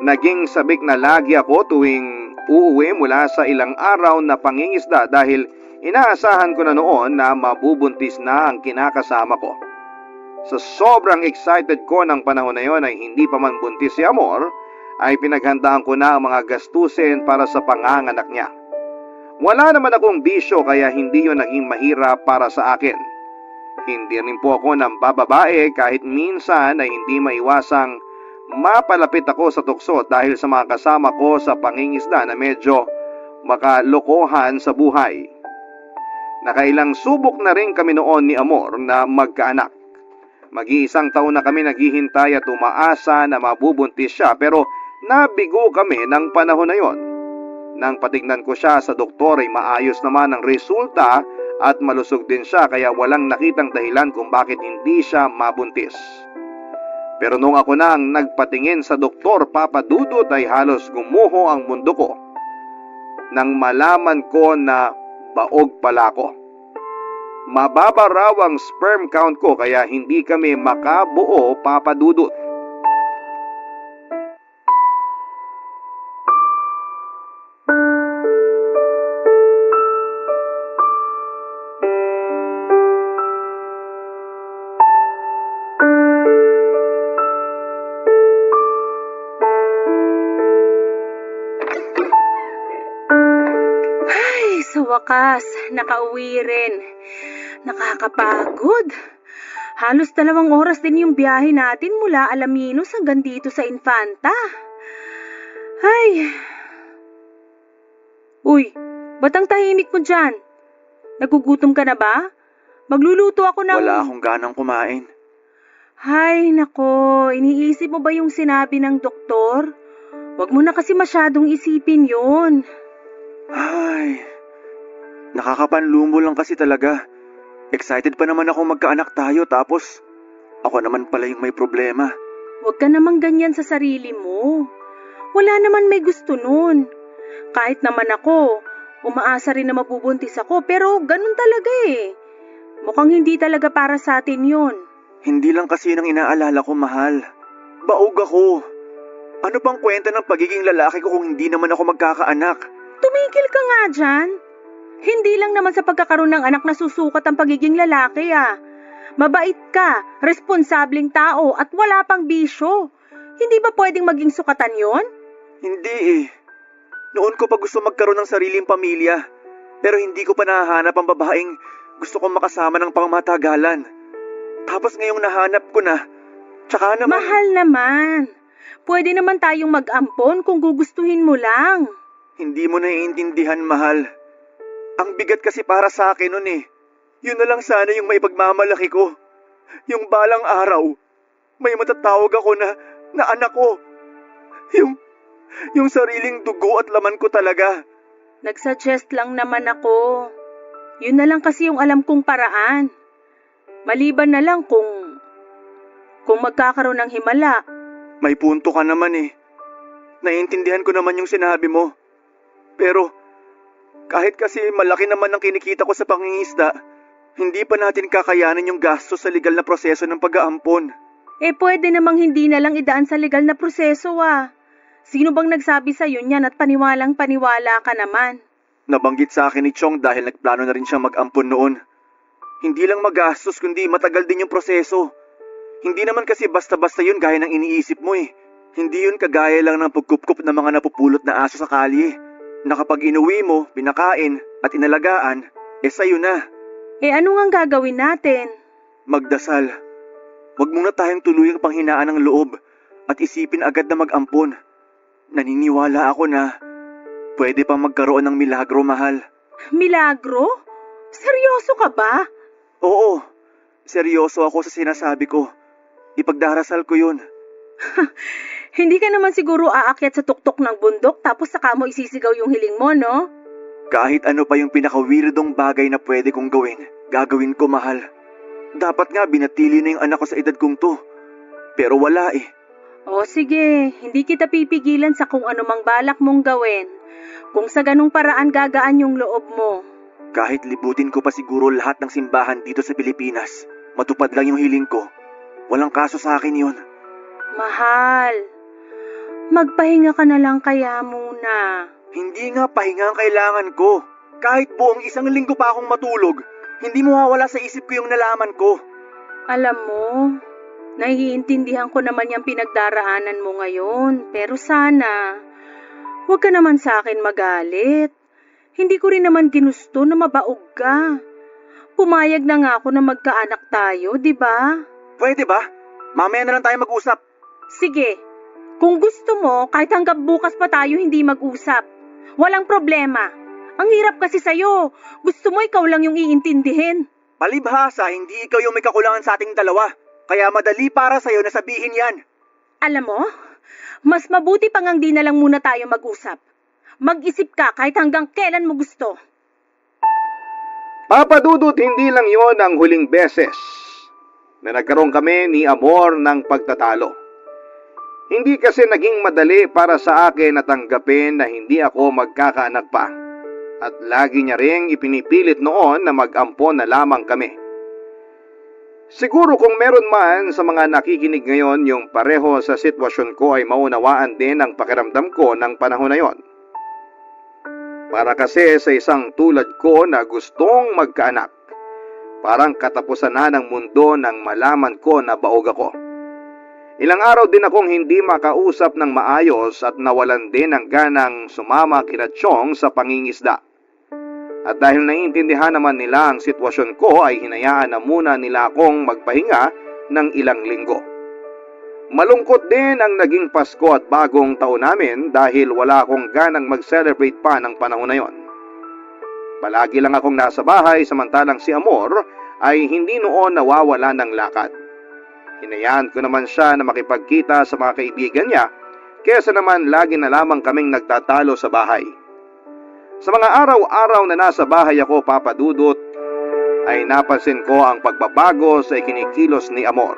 Naging sabik na lagi ako tuwing uuwi mula sa ilang araw na pangingisda dahil inaasahan ko na noon na mabubuntis na ang kinakasama ko. Sa sobrang excited ko ng panahon na yon ay hindi pa man buntis si Amor, ay pinaghandaan ko na ang mga gastusin para sa panganganak niya. Wala naman akong bisyo kaya hindi yon naging mahirap para sa akin. Hindi rin po ako ng bababae kahit minsan ay hindi maiwasang mapalapit ako sa tukso dahil sa mga kasama ko sa pangingisda na medyo makalokohan sa buhay. Nakailang subok na rin kami noon ni Amor na magkaanak. Mag-iisang taon na kami naghihintay at umaasa na mabubuntis siya pero nabigo kami ng panahon na yon. Nang patignan ko siya sa doktor ay maayos naman ang resulta at malusog din siya kaya walang nakitang dahilan kung bakit hindi siya mabuntis. Pero nung ako na ang nagpatingin sa doktor, Papa Dudut, ay halos gumuho ang mundo ko nang malaman ko na baog pala ko. Mababa raw ang sperm count ko kaya hindi kami makabuo, Papa Dudut. Sa wakas, nakauwi rin. Nakakapagod. Halos 2 oras din yung biyahe natin mula Alaminos hanggang dito sa Infanta. Ay. Uy, ba't ang tahimik mo dyan? Nagugutom ka na ba? Magluluto ako ng... Wala akong ganang kumain. Ay, nako. Iniisip mo ba yung sinabi ng doktor? Huwag mo na kasi masyadong isipin yun. Ay, nakakapanlumo lang kasi talaga. Excited pa naman ako magkaanak tayo tapos ako naman pala yung may problema. Huwag ka namang ganyan sa sarili mo. Wala naman may gusto nun. Kahit naman ako, umaasa rin na mabubuntis ako pero ganun talaga eh. Mukhang hindi talaga para sa atin yun. Hindi lang kasi nang inaalala ko, mahal. Baog ako. Ano pang kwenta ng pagiging lalaki ko kung hindi naman ako magkakaanak? Tumigil ka nga dyan. Hindi lang naman sa pagkakaroon ng anak na susukat ang pagiging lalaki ah. Mabait ka, responsableng tao at wala pang bisyo. Hindi ba pwedeng maging sukatan yon? Hindi eh. Noon ko pa gusto magkaroon ng sariling pamilya. Pero hindi ko pa nahahanap ang babaeng gusto kong makasama ng pangmatagalan. Tapos ngayong nahanap ko na, tsaka naman... Mahal naman. Pwede naman tayong mag-ampon kung gugustuhin mo lang. Hindi mo naiintindihan, mahal. Ang bigat kasi para sa akin nun eh. Yun na lang sana yung maipagmamalaki ko. Yung balang araw, may matatawag ako na anak ko. Yung sariling dugo at laman ko talaga. Nagsuggest lang naman ako. Yun na lang kasi yung alam kong paraan. Maliban na lang kung magkakaroon ng himala. May punto ka naman eh. Naiintindihan ko naman yung sinabi mo. Pero kahit kasi malaki naman ang kinikita ko sa pangingisda, hindi pa natin kakayanin yung gasto sa legal na proseso ng pag-aampon. Eh pwede namang hindi na lang idaan sa legal na proseso ah. Sino bang nagsabi sa'yo niyan at paniwalang-paniwala ka naman? Nabanggit sa akin ni Chong dahil nagplano na rin siyang mag-ampon noon. Hindi lang magastos kundi matagal din yung proseso. Hindi naman kasi basta-basta yun gaya ng iniisip mo eh. Hindi yun kagaya lang ng pagkupkup ng mga napupulot na aso sa kalye. Na kapag inuwi mo, pinakain at inalagaan, sa'yo na. Eh ano nga gagawin natin? Magdasal. Huwag muna tayong tuluyang panghinaan ng loob at isipin agad na mag-ampon. Naniniwala ako na pwede pang magkaroon ng milagro, mahal. Milagro? Seryoso ka ba? Oo, seryoso ako sa sinasabi ko. Ipagdarasal ko yun. Hindi ka naman siguro aakyat sa tuktok ng bundok tapos saka mo isisigaw yung hiling mo, no? Kahit ano pa yung pinaka-weirdong bagay na pwede kong gawin, gagawin ko, mahal. Dapat nga binatili na yung anak ko sa edad kong to. Pero wala eh. O sige, hindi kita pipigilan sa kung anumang balak mong gawin. Kung sa ganung paraan gagaan yung loob mo. Kahit libutin ko pa siguro lahat ng simbahan dito sa Pilipinas, matupad lang yung hiling ko. Walang kaso sa akin yun. Mahal, magpahinga ka na lang kaya muna. Hindi nga pahinga ang kailangan ko. Kahit buong 1 linggo pa akong matulog, hindi mawawala sa isip ko yung nalaman ko. Alam mo, naiintindihan ko naman yung pinagdaraanan mo ngayon. Pero sana, huwag ka naman sa akin magalit. Hindi ko rin naman ginusto na mabaog ka. Pumayag na nga ako na magkaanak tayo, di ba? Pwede ba? Mamaya na lang tayo mag-usap. Sige, Kung gusto mo, kahit hanggang bukas pa tayo hindi mag-usap. Walang problema. Ang hirap kasi sa'yo. Gusto mo ikaw lang yung iintindihin. Palibhasa, hindi ikaw yung may kakulangan sa ating dalawa. Kaya madali para sa'yo na sabihin yan. Alam mo, mas mabuti pang ang di na lang muna tayo mag-usap. Mag-isip ka kahit hanggang kailan mo gusto. Papa Dudut, hindi lang yon ang huling beses na nagkaroon kami ni Amor ng pagtatalo. Hindi kasi naging madali para sa akin na tanggapin na hindi ako magkakaanak pa. At lagi niya ring ipinipilit noon na mag-ampon na lamang kami. Siguro kung meron man sa mga nakikinig ngayon yung pareho sa sitwasyon ko ay maunawaan din ang pakiramdam ko ng panahon na yon. Para kasi sa isang tulad ko na gustong magkaanak, parang katapusan na ng mundo nang malaman ko na baog ako. Ilang araw din akong hindi makausap ng maayos at nawalan din ng ganang sumama kina Chong sa pangingisda. At dahil naiintindihan naman nila ang sitwasyon ko ay hinayaan na muna nila akong magpahinga ng ilang linggo. Malungkot din ang naging Pasko at bagong taon namin dahil wala akong ganang mag-celebrate pa ng panahon na yon. Palagi lang akong nasa bahay samantalang si Amor ay hindi noon nawawala ng lakad. Hinayaan ko naman siya na makipagkita sa mga kaibigan niya kesa naman lagi na lamang kaming nagtatalo sa bahay. Sa mga araw-araw na nasa bahay ako, Papa Dudut, ay napansin ko ang pagbabago sa ikinikilos ni Amor.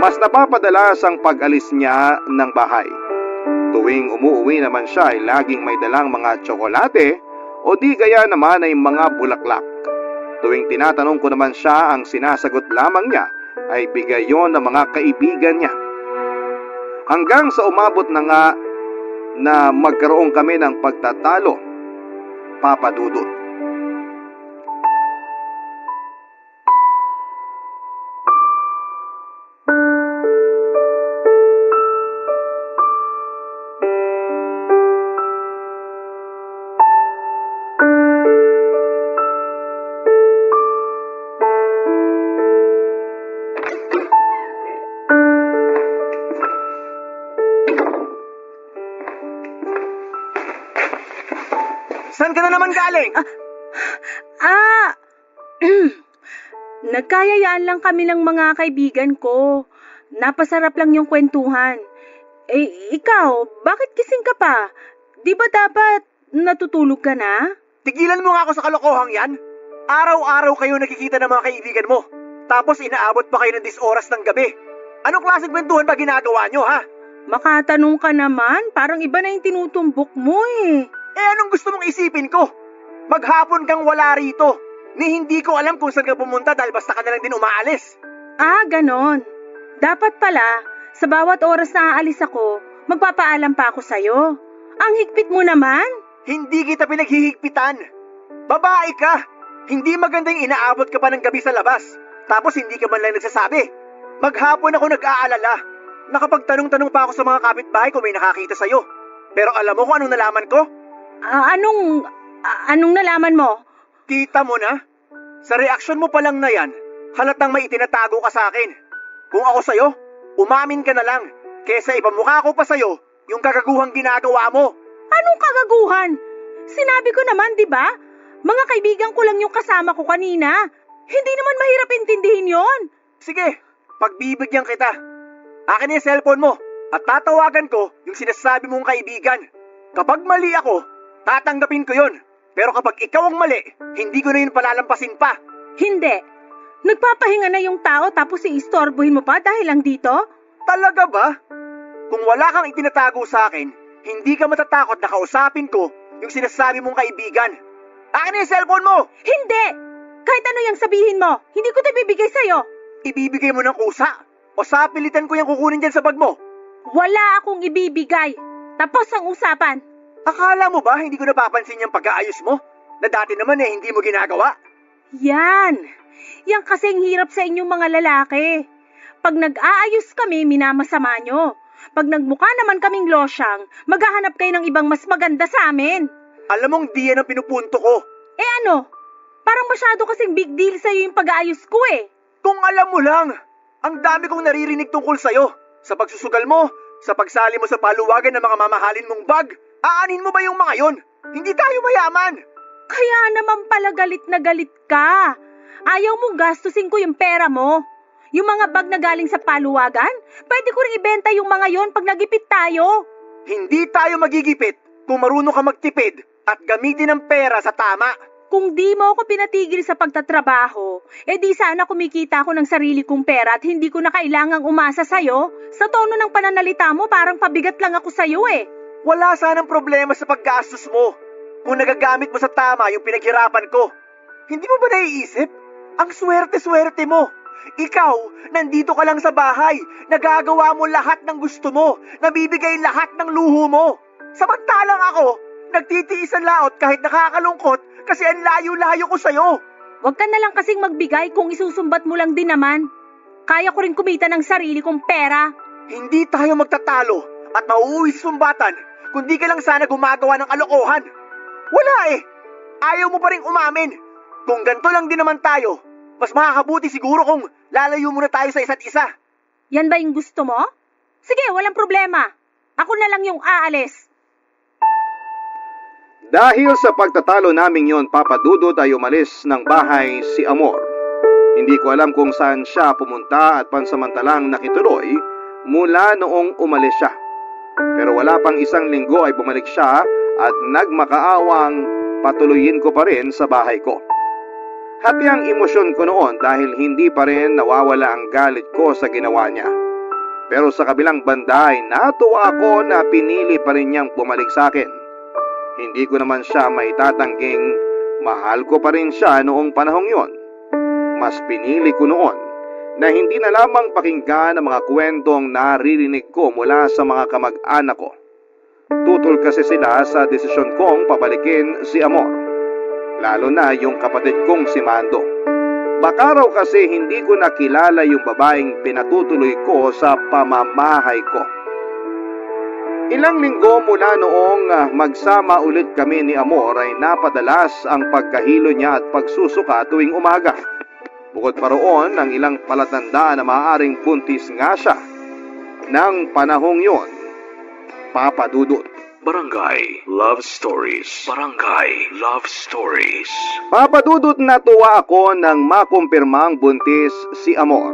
Mas napapadalas ang pag-alis niya ng bahay. Tuwing umuwi naman siya ay laging may dalang mga tsokolate o di gaya naman ay mga bulaklak. Tuwing tinatanong ko naman siya, ang sinasagot lamang niya ay bigay yon ng mga kaibigan niya. Hanggang sa umabot na nga na magkaroon kami ng pagtatalo, Papa Dudut. Saan ka na naman galing? Nagkayayaan lang kami ng mga kaibigan ko. Napasarap lang yung kwentuhan. Eh, ikaw, bakit gising ka pa? Di ba dapat natutulog ka na? Tigilan mo nga ako sa kalokohang yan. Araw-araw kayo nakikita ng mga kaibigan mo. Tapos inaabot pa kayo ng 10 oras ng gabi. Anong klaseng kwentuhan ba ginagawa nyo, ha? Makatanong ka naman, parang iba na yung tinutumbok mo eh. Eh anong gusto mong isipin ko? Maghapon kang wala rito. Ni hindi ko alam kung saan ka pumunta dahil basta ka na lang din umaalis. Ganon. Dapat pala, sa bawat oras na aalis ako, magpapaalam pa ako sa'yo. Ang higpit mo naman. Hindi kita pinaghihigpitan. Babae ka. Hindi magandang inaabot ka pa ng gabi sa labas. Tapos hindi ka man lang nagsasabi. Maghapon ako nag-aalala. Nakapagtanong-tanong pa ako sa mga kapitbahay kung may nakakita sa'yo. Pero alam mo kung anong nalaman ko? Anong nalaman mo? Kita mo na? Sa reaksyon mo pa lang na yan, halatang may itinatago ka sa akin. Kung ako sa'yo, umamin ka na lang. Kesa ipamukha ko pa sa'yo yung kagaguhang ginagawa mo. Anong kagaguhan? Sinabi ko naman, di ba? Mga kaibigan ko lang yung kasama ko kanina. Hindi naman mahirap intindihin yon. Sige, pagbibigyan kita. Akin yung cellphone mo at tatawagan ko yung sinasabi mong kaibigan. Kapag mali ako, tatanggapin ko yon. Pero kapag ikaw ang mali, hindi ko na yun palalampasin pa. Hindi. Nagpapahinga na yung tao tapos iistorbohin mo pa dahil lang dito? Talaga ba? Kung wala kang itinatago sa akin, hindi ka matatakot na kausapin ko yung sinasabi mong kaibigan. Akin na yung cellphone mo! Hindi! Kahit ano yung sabihin mo, hindi ko ito ibibigay sa'yo. Ibibigay mo ng kusa? O sapilitan ko yung kukunin dyan sa bag mo? Wala akong ibibigay. Tapos ang usapan. Akala mo ba hindi ko napapansin yung pag-aayos mo? Na dati naman hindi mo ginagawa? Yan. Yan kasing hirap sa inyong mga lalaki. Pag nag-aayos kami, minamasama nyo. Pag nagmukha naman kaming losyang, maghahanap kayo ng ibang mas maganda sa amin. Alam mong di yan ang pinupunto ko. Eh ano? Parang masyado kasing big deal sa'yo yung pag-aayos ko eh. Kung alam mo lang, ang dami kong naririnig tungkol sa'yo. Sa pagsusugal mo, Sa pagsali mo sa paluwagan ng mga mamahalin mong bag, aanin mo ba yung mga yon? Hindi tayo mayaman! Kaya naman pala galit na galit ka. Ayaw mong gastusin ko yung pera mo. Yung mga bag na galing sa paluwagan, pwede ko rin ibenta yung mga yon pag nagipit tayo. Hindi tayo magigipit kung marunong ka magtipid at gamitin ang pera sa tama. Kung di mo ako pinatigil sa pagtatrabaho, di sana kumikita ako ng sarili kong pera at hindi ko na kailangang umasa sa'yo. Sa tono ng pananalita mo, parang pabigat lang ako sa'yo eh. Wala sanang problema sa paggastos mo kung nagagamit mo sa tama yung pinaghirapan ko. Hindi mo ba naiisip? Ang swerte-swerte mo. Ikaw, nandito ka lang sa bahay, nagagawa mo lahat ng gusto mo, nabibigay lahat ng luho mo. Samantalang ako, nagtitiis ang laot kahit nakakalungkot kasi ang layo-layo ko sa'yo. Huwag ka na lang kasing magbigay kung isusumbat mo lang din naman. Kaya ko rin kumita ng sarili kong pera. Hindi tayo magtatalo at mauuwi sa sumbatan kung di ka lang sana gumagawa ng kalokohan. Wala eh. Ayaw mo pa rin umamin. Kung ganito lang din naman tayo, mas makakabuti siguro kung lalayo muna tayo sa isa't isa. Yan ba yung gusto mo? Sige, walang problema. Ako na lang yung aalis. Dahil sa pagtatalo naming yon, Papa Dudut ay umalis ng bahay si Amor. Hindi ko alam kung saan siya pumunta at pansamantalang nakituloy mula noong umalis siya. Pero wala pang isang linggo ay bumalik siya at nagmakaawang patuloyin ko pa rin sa bahay ko. Hati ang emosyon ko noon dahil hindi pa rin nawawala ang galit ko sa ginawa niya. Pero sa kabilang banda ay natuwa ako na pinili pa rin niyang bumalik sa akin. Hindi ko naman siya maitatangging mahal ko pa rin siya noong panahong yon. Mas pinili ko noon na hindi na lamang pakinggan ang mga kwentong naririnig ko mula sa mga kamag-anak ko. Tutol kasi sila sa desisyon kong pabalikin si Amor, lalo na yung kapatid kong si Mando. Baka raw kasi hindi ko nakilala yung babaeng pinatutuloy ko sa pamamahay ko. Ilang linggo mula noong magsama ulit kami ni Amor ay napadalas ang pagkahilo niya at pagsusuka tuwing umaga. Bukod pa roon ang ilang palatandaan na maaaring buntis nga siya. Nang panahong yon, Papa Dudut. Barangay Love Stories. Barangay Love Stories. Papa Dudut, natuwa ako nang makumpirmang buntis si Amor.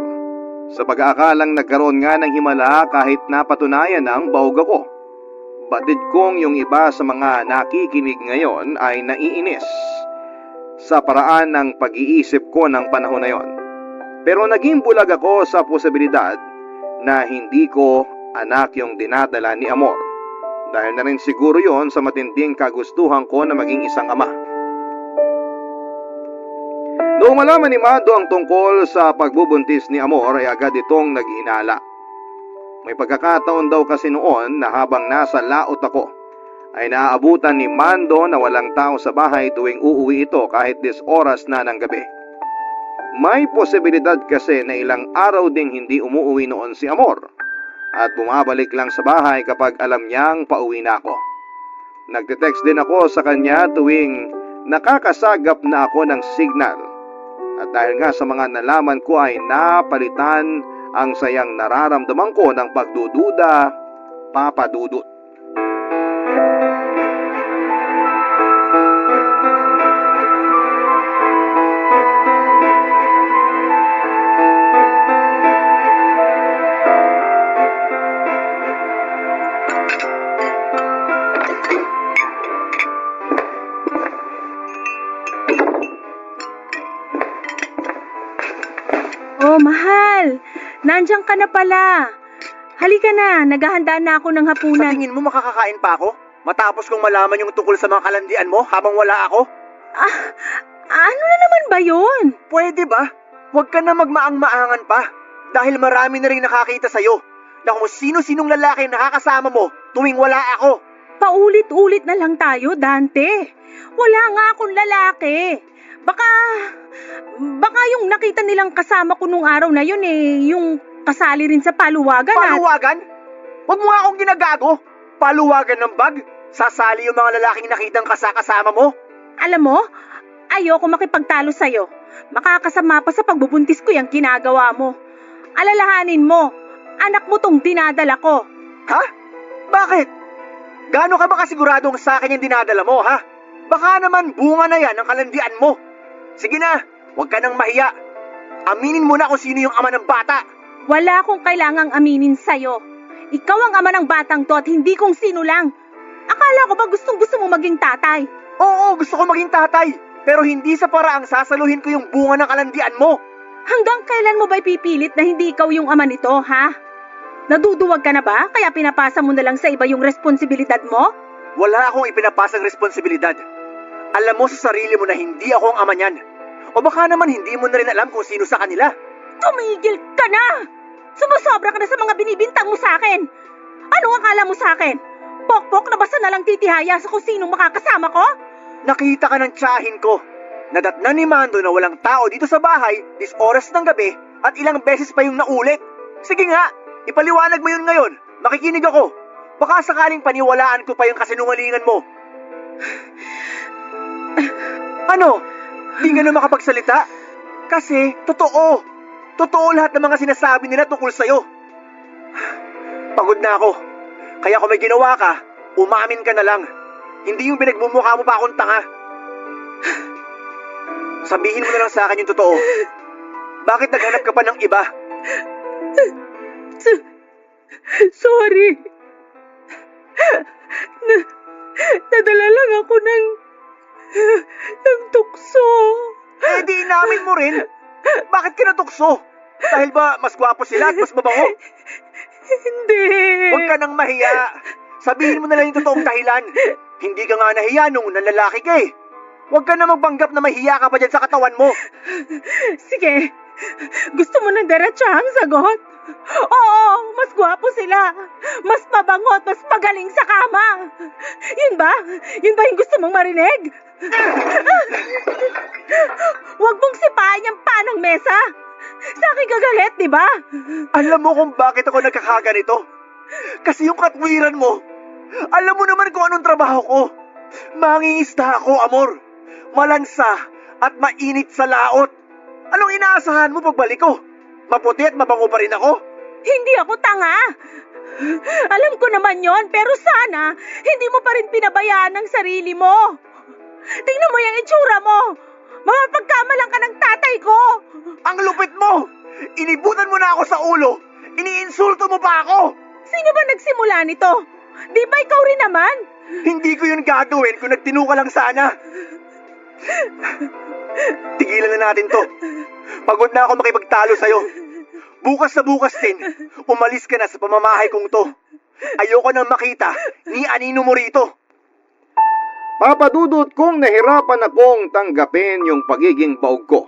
Sa pag-aakalang nagkaroon nga ng himala kahit napatunayan ng baog ako. Batid kong yung iba sa mga nakikinig ngayon ay naiinis sa paraan ng pag-iisip ko ng panahon na yon. Pero naging bulag ako sa posibilidad na hindi ko anak yung dinadala ni Amor. Dahil na rin siguro yon sa matinding kagustuhan ko na maging isang ama. Noong malaman ni Mado ang tungkol sa pagbubuntis ni Amor ay agad itong naghinala. May pagkakataon daw kasi noon na habang nasa laot ako ay naaabutan ni Mando na walang tao sa bahay tuwing uuwi ito kahit 10 oras na ng gabi. May posibilidad kasi na ilang araw ding hindi umuwi noon si Amor at bumabalik lang sa bahay kapag alam niyang pauwi na ako. Nagte-text din ako sa kanya tuwing nakakasagap na ako ng signal. At dahil nga sa mga nalaman ko ay napalitan ang sayang nararamdaman ko ng pagdududa, Papa Dudut. Oh, mahal! Nandiyan ka na pala. Halika na, naghahanda na ako ng Sa hapunan. tingin mo makakakain pa ako? Matapos kong malaman yung tungkol sa mga kalandian mo habang wala ako? Ano na naman ba yun? Pwede ba? Huwag ka na magmaang-maangan pa. Dahil marami na rin nakakita sa'yo na kung sino-sinong lalaki nakakasama mo tuwing wala ako. Paulit-ulit na lang tayo, Dante. Wala nga akong lalaki. Baka yung nakita nilang kasama ko nung araw na yun yung kasali rin sa paluwagan. Paluwagan? Huwag mo nga akong ginagago. Paluwagan ng bag? Sasali yung mga lalaking nakitang kasama mo? Alam mo, ayoko makipagtalo sa'yo. Makakasama pa sa pagbubuntis ko yung ginagawa mo. Alalahanin mo, anak mo tong dinadala ko. Ha? Bakit? Gaano ka ba kasiguradong sa akin yung dinadala mo, ha? Baka naman bunga na yan ang kalandian mo. Sige na, huwag ka nang mahiya. Aminin mo na kung sino yung ama ng bata. Wala akong kailangang aminin sa'yo. Ikaw ang ama ng batang to at hindi kung sino lang. Akala ko ba gustong-gusto mo maging tatay? Oo, gusto ko maging tatay. Pero hindi sa paraang sasaluhin ko yung bunga ng kalandian mo. Hanggang kailan mo ba ipipilit na hindi ikaw yung ama nito, ha? Naduduwag ka na ba? Kaya pinapasa mo na lang sa iba yung responsibilidad mo? Wala akong ipinapasang responsibilidad. Alam mo sa sarili mo na hindi ako ang ama niyan. O baka naman hindi mo na rin alam kung sino sa kanila. Tumigil ka na! Sumusobra ka na sa mga binibintang mo sa akin. Anong akala mo sa akin? Pokpok na basta na lang titihaya sa kung sinong makakasama ko? Nakita ka ng tiyahin ko. Nadatnan ni Mando na walang tao dito sa bahay, dis oras ng gabi, at ilang beses pa yung naulit. Sige nga, ipaliwanag mo yun ngayon. Makikinig ako. Baka sakaling paniwalaan ko pa yung kasinungalingan mo. Ano? Di ka na makapagsalita? Kasi, totoo. Totoo lahat ng mga sinasabi nila tungkol sa'yo. Pagod na ako. Kaya kung may ginawa ka, umamin ka na lang. Hindi yung pinagmumukha mo pa akong tanga. Sabihin mo na lang sa akin yung totoo. Bakit naghanap ka pa ng iba? Sorry. Nadala lang ako ng tukso. Eh di inamin mo rin. Bakit ka natukso? Dahil ba mas gwapo sila at mas mabango? Hindi. Huwag ka nang mahiya. Sabihin mo na lang yung totoong dahilan. Hindi ka nga nahiya nung nalalaki ka eh. Huwag ka na magpanggap na mahiya ka pa dyan sa katawan mo. Sige. Gusto mo ng diretsahang sagot? Oo, mas gwapo sila. Mas mabango at mas magaling sa kama. Yun ba? Yun ba yung gusto mong marinig? Huwag mong sipain yung panang mesa. Sa akin kagalit, di ba? Alam mo kung bakit ako nagkakaganito? Kasi yung katwiran mo. Alam mo naman kung anong trabaho ko. Mangingista ako, amor. Malansa at mainit sa laot. Anong inaasahan mo pagbalik ko? Maputi at mabango pa rin ako? Hindi ako tanga. Alam ko naman yon, pero sana hindi mo pa rin pinabayaan ang sarili mo. Tingnan mo yung itsura mo. Mapagkamalang ka ng tatay ko. Ang lupit mo! Inibutan mo na ako sa ulo. Iniinsulto mo pa ako. Sino ba nagsimula nito? Di ba ikaw rin naman? Hindi ko yun gagawin kung nagtino ka lang sana. Tigilan na natin to. Pagod na ako makipagtalo sa'yo. Bukas na bukas din, umalis ka na sa pamamahay kong to. Ayoko nang makita ni anino mo rito. Papadudot kong nahirapan akong tanggapin yung pagiging baog ko.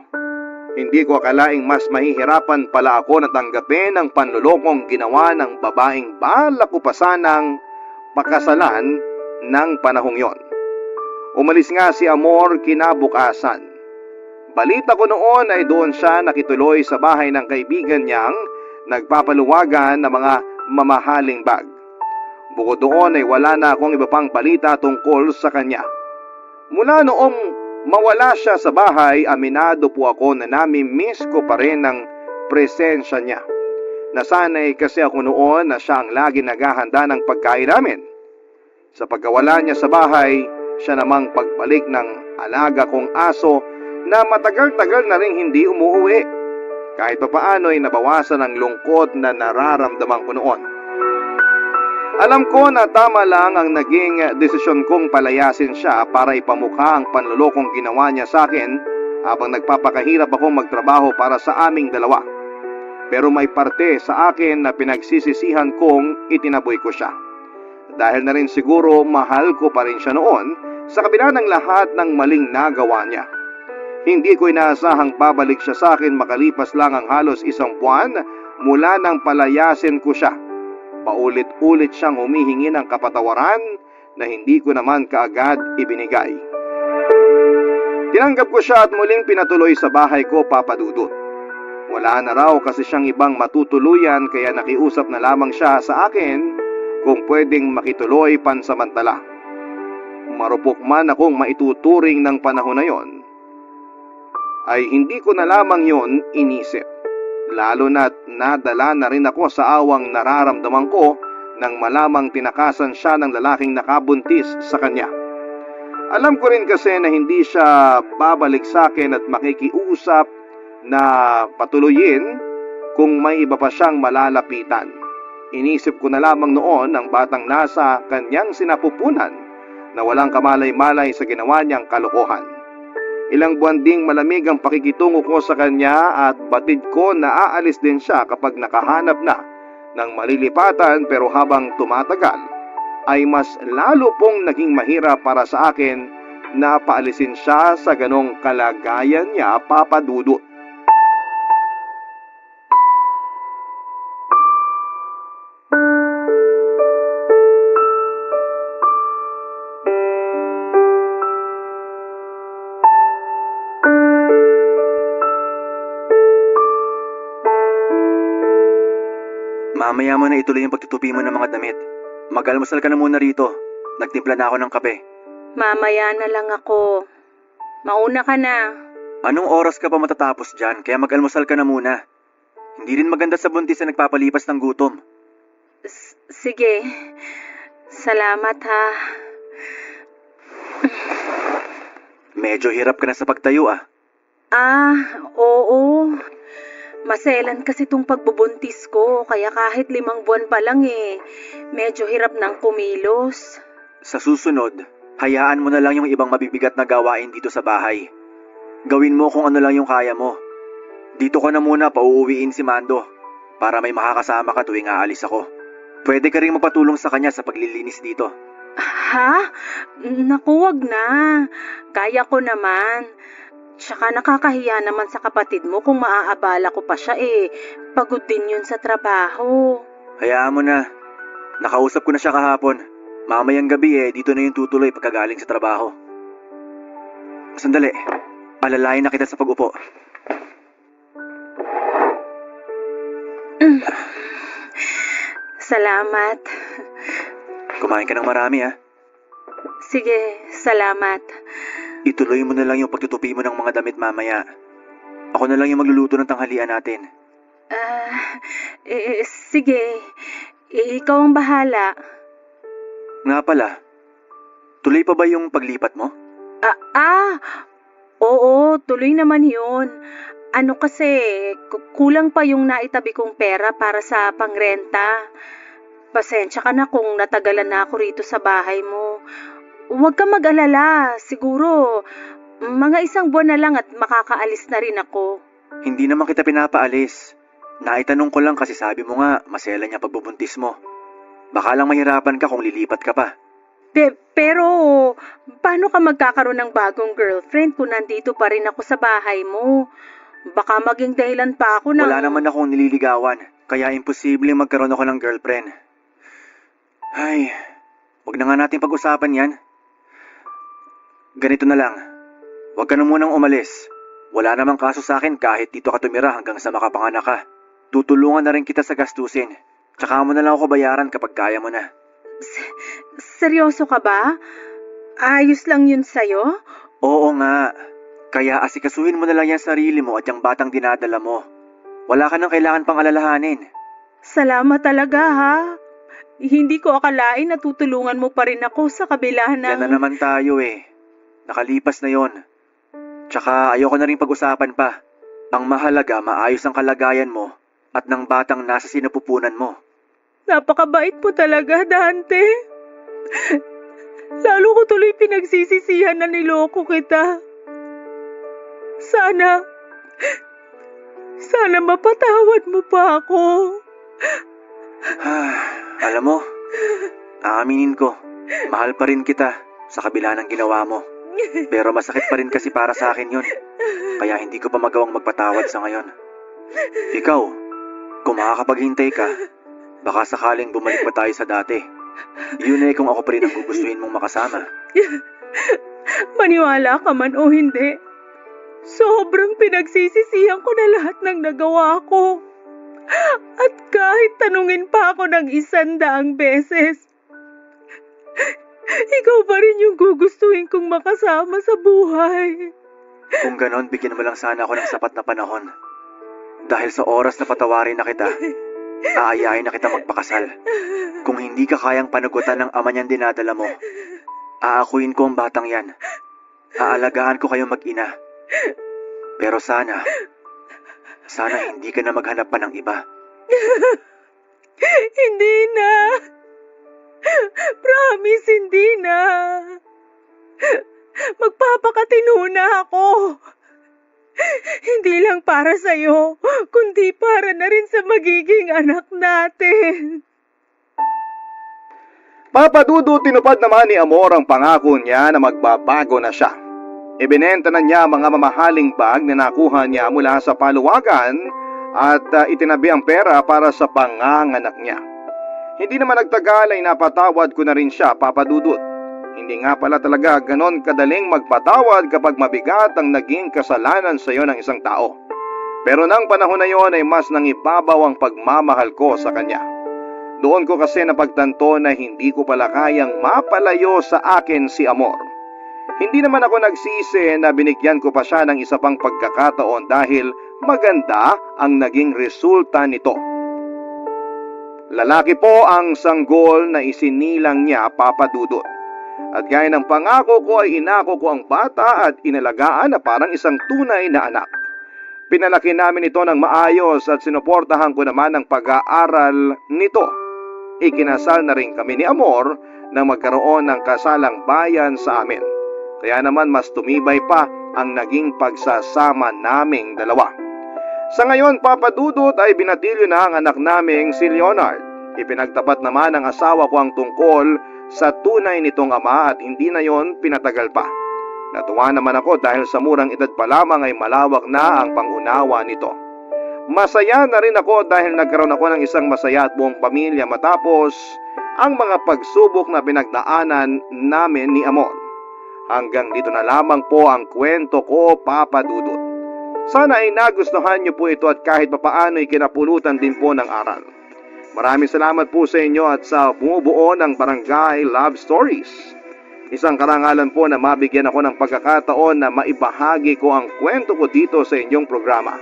Hindi ko akalaing mas mahihirapan pala ako na tanggapin ang panlulokong ginawa ng babaeng balak ko pa sanang pakasalan ng panahong yon. Umalis nga si Amor kinabukasan. Balita ko noon ay doon siya nakituloy sa bahay ng kaibigan niyang nagpapaluwagan ng mga mamahaling bag. Bukod doon ay wala na akong iba pang balita tungkol sa kanya. Mula noong mawala siya sa bahay, aminado po ako na nami-miss ko pa rin ang presensya niya. Nasanay kasi ako noon na siya ang lagi naghahanda ng pagkain namin. Sa pagkawala niya sa bahay, siya namang pagbalik ng alaga kong aso na matagal-tagal na rin hindi umuwi. Kahit pa paano ay nabawasan ang lungkot na nararamdaman ko noon. Alam ko na tama lang ang naging desisyon kong palayasin siya para ipamukha ang panlulokong ginawa niya sa akin habang nagpapakahirap akong magtrabaho para sa aming dalawa. Pero may parte sa akin na pinagsisisihan kong itinaboy ko siya. Dahil na rin siguro mahal ko pa rin siya noon sa kabila ng lahat ng maling nagawa niya. Hindi ko inaasahang babalik siya sa akin makalipas lang ang halos 1 buwan mula nang palayasin ko siya. Paulit-ulit siyang humihingi ng kapatawaran na hindi ko naman kaagad ibinigay. Tinanggap ko siya at muling pinatuloy sa bahay ko, papadudot. Wala na raw kasi siyang ibang matutuluyan kaya nakiusap na lamang siya sa akin kung pwedeng makituloy pansamantala. Marupok man akong maituturing ng panahon na yon, ay hindi ko na lamang yon inisip. Lalo na't nadala na rin ako sa awang nararamdaman ko nang malamang tinakasan siya ng lalaking nakabuntis sa kanya. Alam ko rin kasi na hindi siya babalik sa akin at makikiusap na patuloyin kung may iba pa siyang malalapitan. Inisip ko na lamang noon ang batang nasa kanyang sinapupunan na walang kamalay-malay sa ginawa niyang kalokohan. Ilang buwan ding malamig ang pakikitungo ko sa kanya at batid ko na aalis din siya kapag nakahanap na ng malilipatan, pero habang tumatagal ay mas lalo pong naging mahirap para sa akin na paalisin siya sa ganong kalagayan niya, Papa Dudut. Mamaya mo na ituloy yung pagtutupi mo ng mga damit. Mag-almusal ka na muna rito. Nagtimpla na ako ng kape. Mamaya na lang ako. Mauna ka na. Anong oras ka pa matatapos dyan? Kaya mag-almusal ka na muna. Hindi rin maganda sa buntis na nagpapalipas ng gutom. Sige. Salamat ha. Medyo hirap ka na sa pagtayo ah. Oo. Maselan kasi tong pagbubuntis ko, kaya kahit 5 buwan pa lang medyo hirap ng kumilos. Sa susunod, hayaan mo na lang yung ibang mabibigat na gawain dito sa bahay. Gawin mo kung ano lang yung kaya mo. Dito ko na muna pauuwiin si Mando para may makakasama ka tuwing aalis ako. Pwede ka rin magpatulong sa kanya sa paglilinis dito. Ha? Naku, wag na. Kaya ko naman. Tsaka nakakahiya naman sa kapatid mo kung maaabala ko pa siya Pagod din yun sa trabaho. Hayaan mo na. Nakausap ko na siya kahapon. Mamayang gabi dito na yung tutuloy pagkagaling sa trabaho. Sandali. Alalayan na kita sa pag-upo. Salamat. Kumain ka ng marami ah. Sige, salamat. Ituloy mo na lang yung pagtutupi mo ng mga damit mamaya. Ako na lang yung magluluto ng tanghalian natin. Sige. Ikaw ang bahala. Nga pala, tuloy pa ba yung paglipat mo? Oo, tuloy naman yun. Ano kasi, kulang pa yung naitabi kong pera para sa pangrenta. Pasensya ka na kung natagalan na ako rito sa bahay mo. Huwag ka mag-alala. Siguro, mga 1 buwan na lang at makakaalis na rin ako. Hindi naman kita pinapaalis. Naitanong ko lang kasi sabi mo nga, masela niya pagbubuntis mo. Baka lang mahirapan ka kung lilipat ka pa. Pero, paano ka magkakaroon ng bagong girlfriend kung nandito pa rin ako sa bahay mo? Baka maging dahilan pa ako ng... Wala naman akong nililigawan, kaya imposible magkaroon ako ng girlfriend. Ay, wag na nga natin pag-usapan yan. Ganito na lang, wag ka na munang umalis. Wala namang kaso sa akin kahit dito ka tumira hanggang sa makapanganak ka. Tutulungan na rin kita sa gastusin. Tsaka mo na lang ako bayaran kapag kaya mo na. Seryoso ka ba? Ayos lang yun sa'yo? Oo nga. Kaya asikasuhin mo na lang yung sarili mo at yung batang dinadala mo. Wala ka nang kailangan pang alalahanin. Salamat talaga ha. Hindi ko akalain na tutulungan mo pa rin ako sa kabila ng... Yan na naman tayo Nakalipas na yon. Tsaka ayoko na rin pag-usapan pa. Ang mahalaga, maayos ang kalagayan mo at ng batang nasa sinapupunan mo. Napakabait mo talaga, Dante. Lalo ko tuloy pinagsisisihan na niloko kita. Sana mapatawad mo pa ako. Alam mo, aaminin ko, mahal pa rin kita sa kabila ng ginawa mo. Pero masakit pa rin kasi para sa akin yun. Kaya hindi ko pa magawang magpatawad sa ngayon. Ikaw, kung makakapaghintay ka, baka sakaling bumalik pa tayo sa dati. Yun kung ako pa rin ang gugustuhin mong makasama. Maniwala ka man o hindi, sobrang pinagsisisihan ko na lahat ng nagawa ko. At kahit tanungin pa ako ng 100 beses, ikaw pa rin yung gugustuhin kong makasama sa buhay. Kung ganon, bigyan mo lang sana ako ng sapat na panahon. Dahil sa oras na patawarin na kita, aayain na kita magpakasal. Kung hindi ka kayang panagutan ng ama niyang dinadala mo, aakuin ko ang batang yan. Aalagaan ko kayong mag-ina. Pero sana hindi ka na maghanap pa ng iba. Hindi na. Promise, hindi na. Magpapakatino na ako. Hindi lang para sa'yo, kundi para na rin sa magiging anak natin. Papa Dudut, tinupad naman ni Amor ang pangako niya na magbabago na siya. Ibinenta na niya mga mamahaling bag na nakuha niya mula sa paluwagan at itinabi ang pera para sa panganganak niya. Hindi naman nagtagal ay napatawad ko na rin siya, Papa Dudut. Hindi nga pala talaga ganon kadaling magpatawad kapag mabigat ang naging kasalanan sa iyo ng isang tao. Pero nang panahon na yon ay mas nangibabaw ang pagmamahal ko sa kanya. Doon ko kasi napagtanto na hindi ko pala kayang mapalayo sa akin si Amor. Hindi naman ako nagsisi na binigyan ko pa siya ng isa pang pagkakataon dahil maganda ang naging resulta nito. Lalaki po ang sanggol na isinilang niya, Papa Dudut. At gaya ng pangako ko ay inako ko ang bata at inalagaan na parang isang tunay na anak. Pinalaki namin ito ng maayos at sinuportahan ko naman ang pag-aaral nito. Ikinasal na rin kami ni Amor nang magkaroon ng kasalang bayan sa amin. Kaya naman mas tumibay pa ang naging pagsasama naming dalawa. Sa ngayon, Papa Dudut, ay binatilyo na ang anak naming si Leonard. Ipinagtapat naman ng asawa ko ang tungkol sa tunay nitong ama at hindi na yon pinatagal pa. Natuwa naman ako dahil sa murang edad pa lamang ay malawak na ang pangunawa nito. Masaya na rin ako dahil nagkaroon ako ng isang masaya at buong pamilya matapos ang mga pagsubok na pinagdaanan namin ni Amor. Hanggang dito na lamang po ang kwento ko, Papa Dudut. Sana ay nagustuhan niyo po ito at kahit papaano ay kinapulutan din po ng aral. Maraming salamat po sa inyo at sa bumubuo ng Barangay Love Stories. Isang karangalan po na mabigyan ako ng pagkakataon na maibahagi ko ang kwento ko dito sa inyong programa.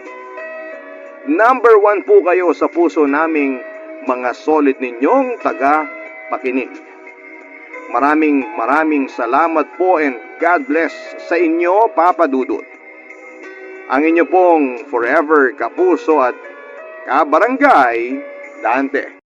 Number 1 po kayo sa puso naming mga solid ninyong taga-pakinig. Maraming salamat po and God bless sa inyo, Papa Dudut. Ang inyo pong forever kapuso at kabarangay Dante.